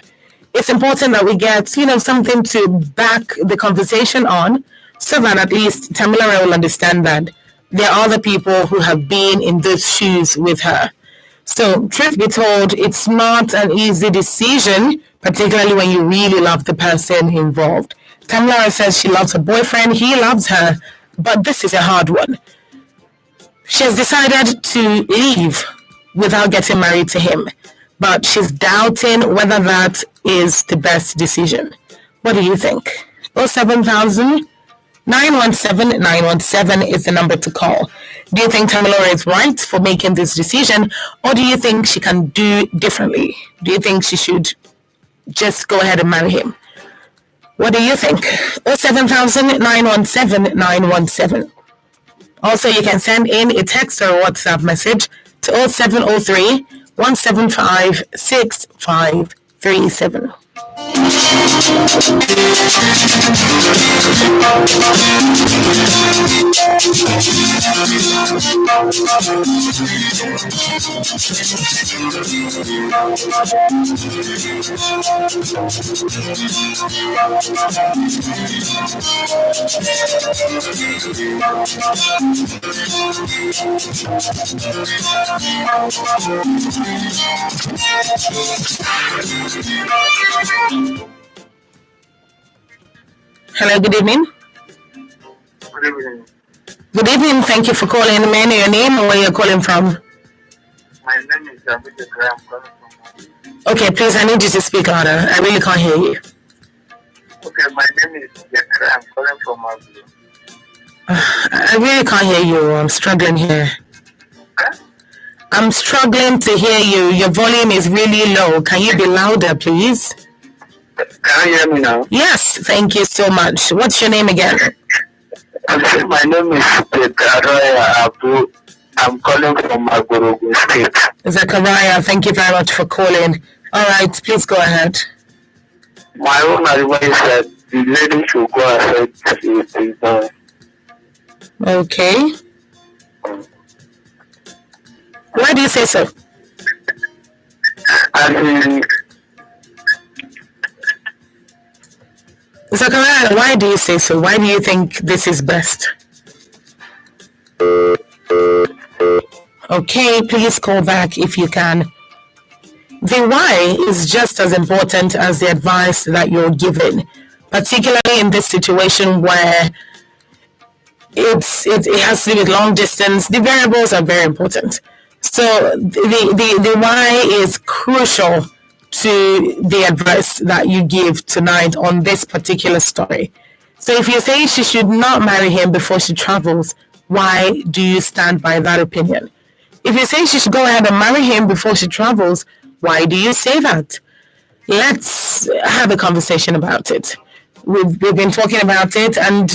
It's important that we get, something to back the conversation on, so that at least Tamilore will understand that there are other people who have been in those shoes with her. So, truth be told, it's not an easy decision, particularly when you really love the person involved. Tamilore says she loves her boyfriend, he loves her, but this is a hard one. She has decided to leave without getting married to him, but she's doubting whether that is the best decision. What do you think? 07,000 917 917 is the number to call. Do you think Tamilore is right for making this decision, or do you think she can do differently? Do you think she should just go ahead and marry him? What do you think? 07,000 917 917. Also, you can send in a text or a WhatsApp message to 0703 175 6537. Hello, good evening. Good evening. Good evening. Thank you for calling. May I know your name and where you're calling from? My name is Abidjan. I'm calling from. Okay, please, I need you to speak louder. I really can't hear you. Okay, my name is Yakra. I'm calling from Abuja. I really can't hear you. I'm struggling here. I'm struggling to hear you. Your volume is really low. Can you be louder, please? Can you hear me now? Yes, thank you so much. What's your name again? My name is Zechariah Abu. I'm calling from Agorogu State. Zechariah, thank you very much for calling. All right, please go ahead. My own advice is that the lady should go ahead with the Okay. Why do you say so? Zachariah, why do you say so? Why do you think this is best? Okay, please call back if you can. The why is just as important as the advice that you're giving, particularly in this situation where it has to do with long distance. The variables are very important. So the why is crucial to the advice that you give tonight on this particular story. So if you say she should not marry him before she travels, why do you stand by that opinion? If you say she should go ahead and marry him before she travels, why do you say that? Let's have a conversation about it. We've been talking about it, and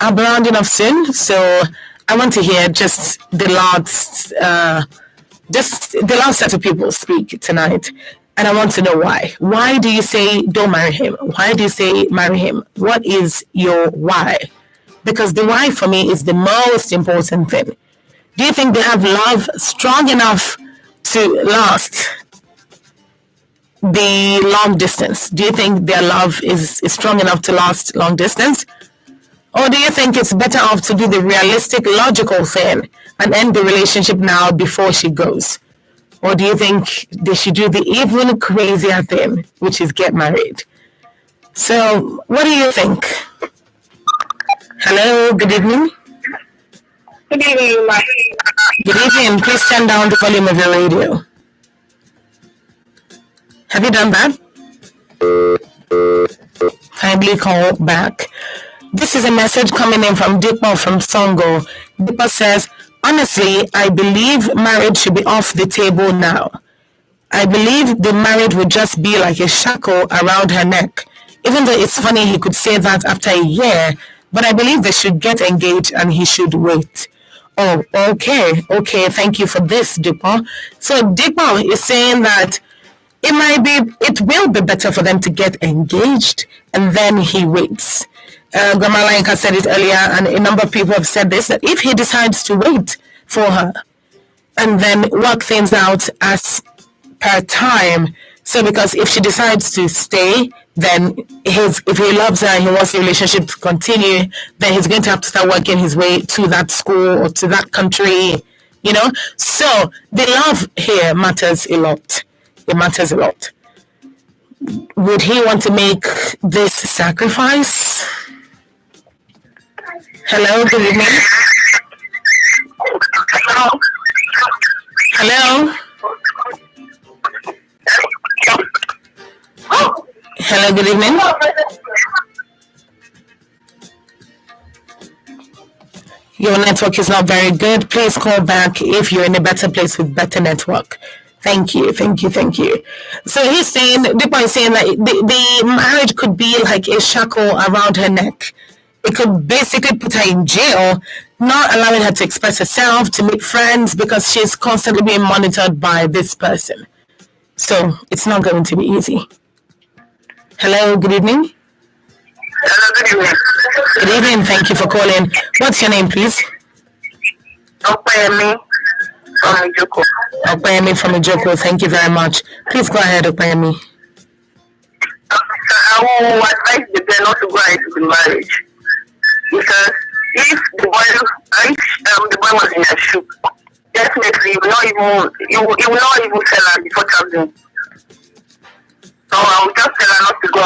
I'm rounding off soon, so I want to hear just the last set of people speak tonight, and I want to know why. Why do you say don't marry him? Why do you say marry him? What is your why? Because the why for me is the most important thing. Do you think they have love strong enough to last? the long distance? Do you think their love is strong enough to last long distance? Or do you think it's better off to do the realistic, logical thing and end the relationship now before she goes? Or do you think they should do the even crazier thing, which is get married? So, what do you think? Hello, good evening. Good evening, ma. Good evening. Please turn down the volume of your radio. Have you done that? Kindly call back. This is a message coming in from Dipa from Songo. Dipa says, honestly, I believe marriage should be off the table now. I believe the marriage would just be like a shackle around her neck. Even though it's funny he could say that after a year, but I believe they should get engaged and he should wait. Oh, okay. Okay, thank you for this, Dipa. So Dipa is saying that it will be better for them to get engaged and then he waits. Grandma Lanka said it earlier, and a number of people have said this, that if he decides to wait for her and then work things out as per time, so because if she decides to stay, then if he loves her and he wants the relationship to continue, then he's going to have to start working his way to that school or to that country, you know. So the love here matters a lot. It matters a lot. Would he want to make this sacrifice? Hello, good evening. Hello. Hello, good evening. Your network is not very good. Please call back if you're in a better place with better network. Thank you. So he's saying, Dipa is saying that the marriage could be like a shackle around her neck. It could basically put her in jail, not allowing her to express herself, to make friends, because she's constantly being monitored by this person. So it's not going to be easy. Hello, good evening. Hello, good evening. Good evening, thank you for calling. What's your name, please? Opayemi from Ijoko. Opayemi from Ijoko, thank you very much. Please go ahead, Opayemi. I will advise the girl not to go into the marriage. Because if the boy was in a shoe, definitely you will not even tell her before traveling. So I will just tell her not to go.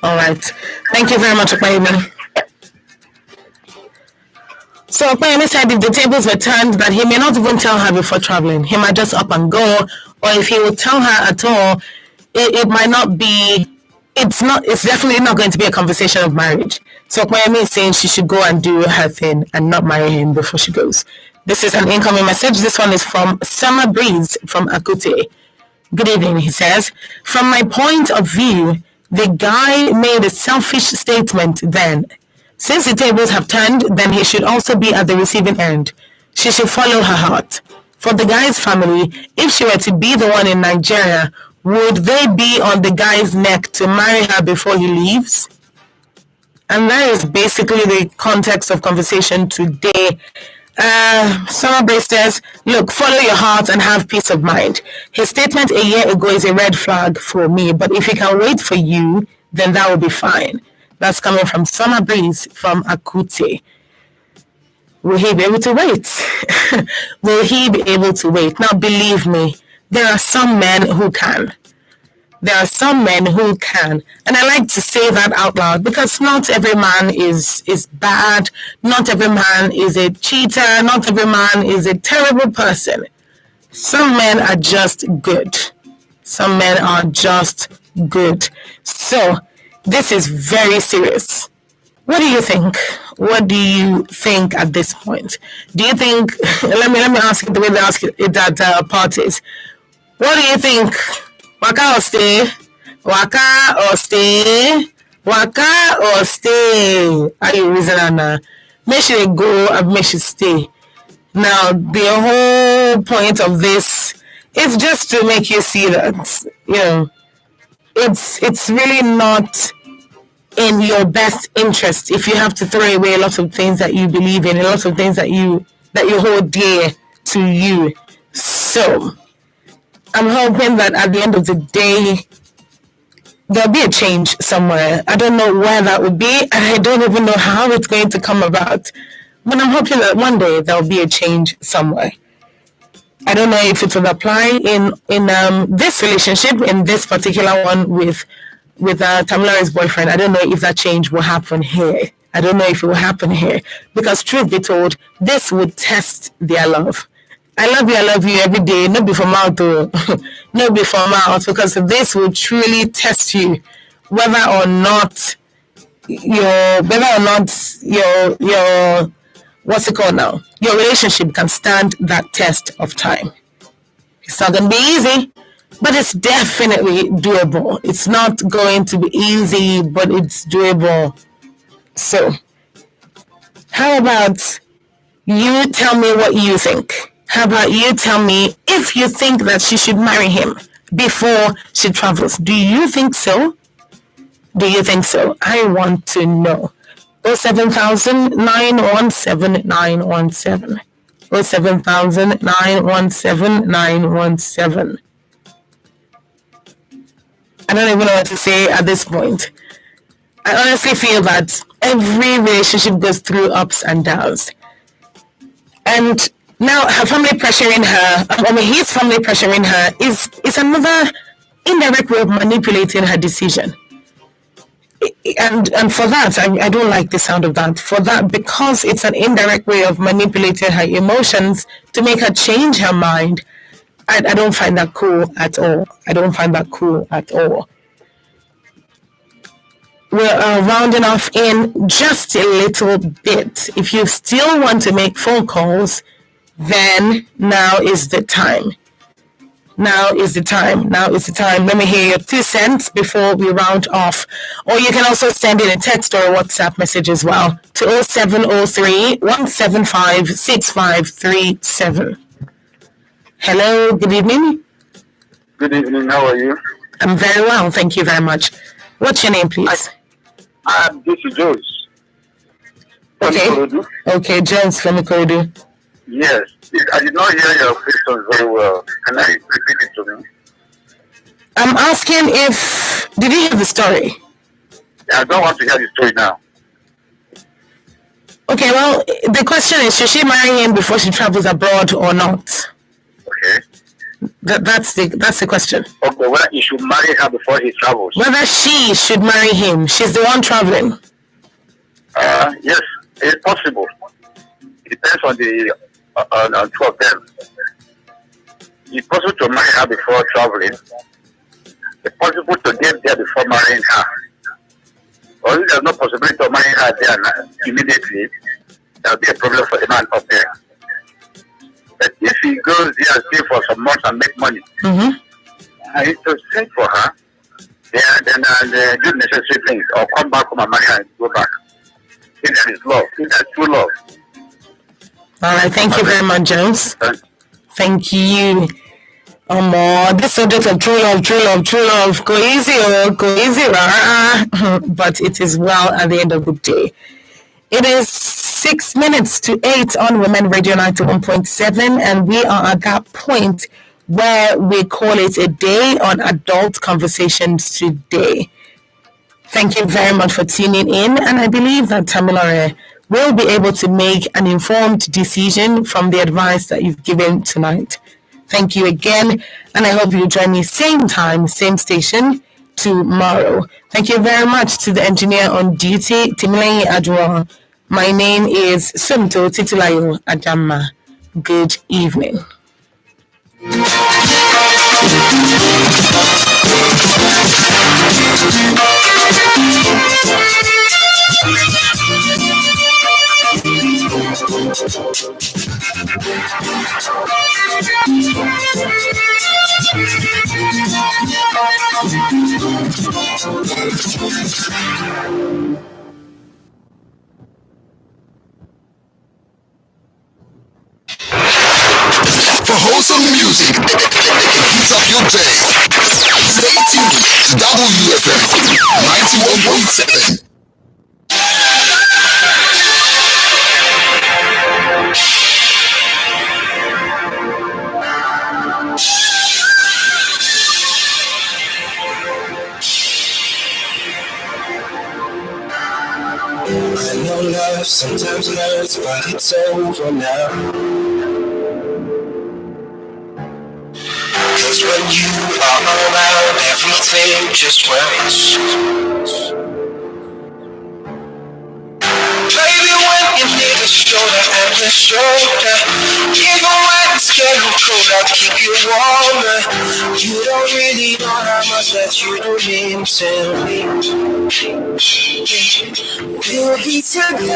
All right. Thank you very much, Opayemi. So Opayemi said if the tables were turned, that he may not even tell her before traveling. He might just up and go, or if he would tell her at all, it might not be. It's definitely not going to be a conversation of marriage. So Opayemi is saying she should go and do her thing and not marry him before she goes. This is an incoming message. This one is from Summer Breeze from Akute. Good evening, he says. From my point of view, the guy made a selfish statement then. Since the tables have turned, then he should also be at the receiving end. She should follow her heart. For the guy's family, if she were to be the one in Nigeria, would they be on the guy's neck to marry her before he leaves? And that is basically the context of conversation today. Summer Brace says, look, follow your heart and have peace of mind. His statement a year ago is a red flag for me, but if he can wait for you, then that will be fine. That's coming from Summer Breeze from Akute. Will he be able to wait? Will he be able to wait? Now, believe me, there are some men who can. There are some men who can. And I like to say that out loud because not every man is bad. Not every man is a cheater. Not every man is a terrible person. Some men are just good. Some men are just good. So, this is very serious. What do you think? What do you think at this point? Do you think, let me ask it the way they ask it at parties. What do you think? Waka or stay? Waka or stay? Waka or stay? Are you reasoning now? Make sure they go and make sure stay. Now, the whole point of this is just to make you see that, you know, it's really not in your best interest if you have to throw away a lot of things that you believe in, a lot of things that you hold dear to you. So, I'm hoping that at the end of the day, there'll be a change somewhere. I don't know where that would be, and I don't even know how it's going to come about. But I'm hoping that one day there'll be a change somewhere. I don't know if it will apply in this relationship, in this particular one with Tamilore's boyfriend. I don't know if that change will happen here. I don't know if it will happen here, because truth be told, this would test their love. I love you every day, not before mouth, not before mouth, because this will truly test you, whether or not your what's it called now? Your relationship can stand that test of time. It's not going to be easy, but it's definitely doable. It's not going to be easy, but it's doable. So, how about you tell me what you think? How about you tell me if you think that she should marry him before she travels? Do you think so? Do you think so? I want to know. 07000 917 917. 07000 917 917. I don't even know what to say at this point. I honestly feel that every relationship goes through ups and downs. And now her family pressuring her, his family pressuring her is another indirect way of manipulating her decision. And for that, I don't like the sound of that. For that, because it's an indirect way of manipulating her emotions to make her change her mind, I don't find that cool at all. I don't find that cool at all. We're rounding off in just a little bit. If you still want to make phone calls, then now is the time. Now is the time. Let me hear your 2 cents before we round off. Or you can also send in a text or a WhatsApp message as well to 0703 175 6537. Hello, good evening. Good evening, how are you? I'm very well, thank you very much. What's your name, please? This is Jones. Okay, Jones from Ikorodu. Yes, I did not hear your question very well. Can I repeat it to me? I'm asking did you hear the story? I don't want to hear the story now. Okay, well, the question is, should she marry him before she travels abroad or not? Okay. That's the question. Okay, whether he should marry her before he travels. Whether she should marry him. She's the one traveling. Yes, it's possible. It depends on the on two of them. It's possible to marry her before traveling. It's possible to get there before marrying her. Or if there's no possibility of marrying her there immediately, there'll be a problem for the man up there. But if he goes there and stay for some months and make money, I need to sing for her, then do necessary things, or come back home and marry her and go back. If that is love, if that's true love. All right, thank you very much, Jones. Thank you. This subject of true love, go easy, but it is well at the end of the day. It is 6 minutes to 8 on Women Radio 91.7, and we are at that point where we call it a day on adult conversations today. Thank you very much for tuning in, and I believe that Tamilore will be able to make an informed decision from the advice that you've given tonight. Thank you again, and I hope you join me same time, same station tomorrow. Thank you very much to the engineer on duty, Timileyin Adwa. My name is Sumto Titulayo Adama. Good evening. For wholesome music that keeps up your day, stay tuned to WFM 91.7. I know love sometimes hurts, but it's over now. Cause when you are around, everything just works. Baby, when you need a shoulder and a shoulder, even when it's getting cold, I'll keep you warmer. You don't really know how much that you do mean to me. We'll be together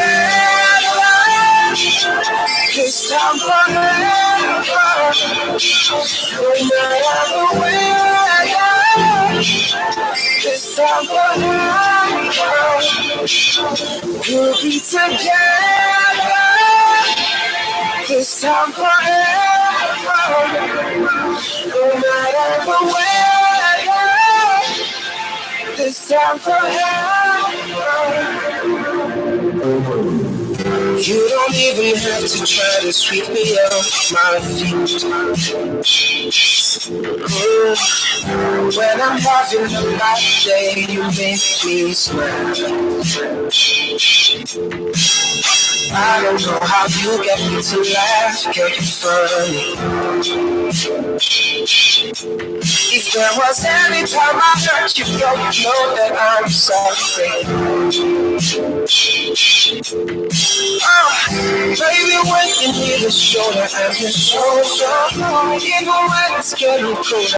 this time forever. No matter the weather, this time forever. We'll be together this time forever. No matter the weather, this time forever. You don't even have to try to sweep me off my feet. When I'm having a bad day, you make me smile. I don't know how you get me to laugh, get you funny. If there was any time I hurt you, girl, you know that I'm sorry. Oh, baby, when you need a shoulder and your shoulder, even when it's getting cold.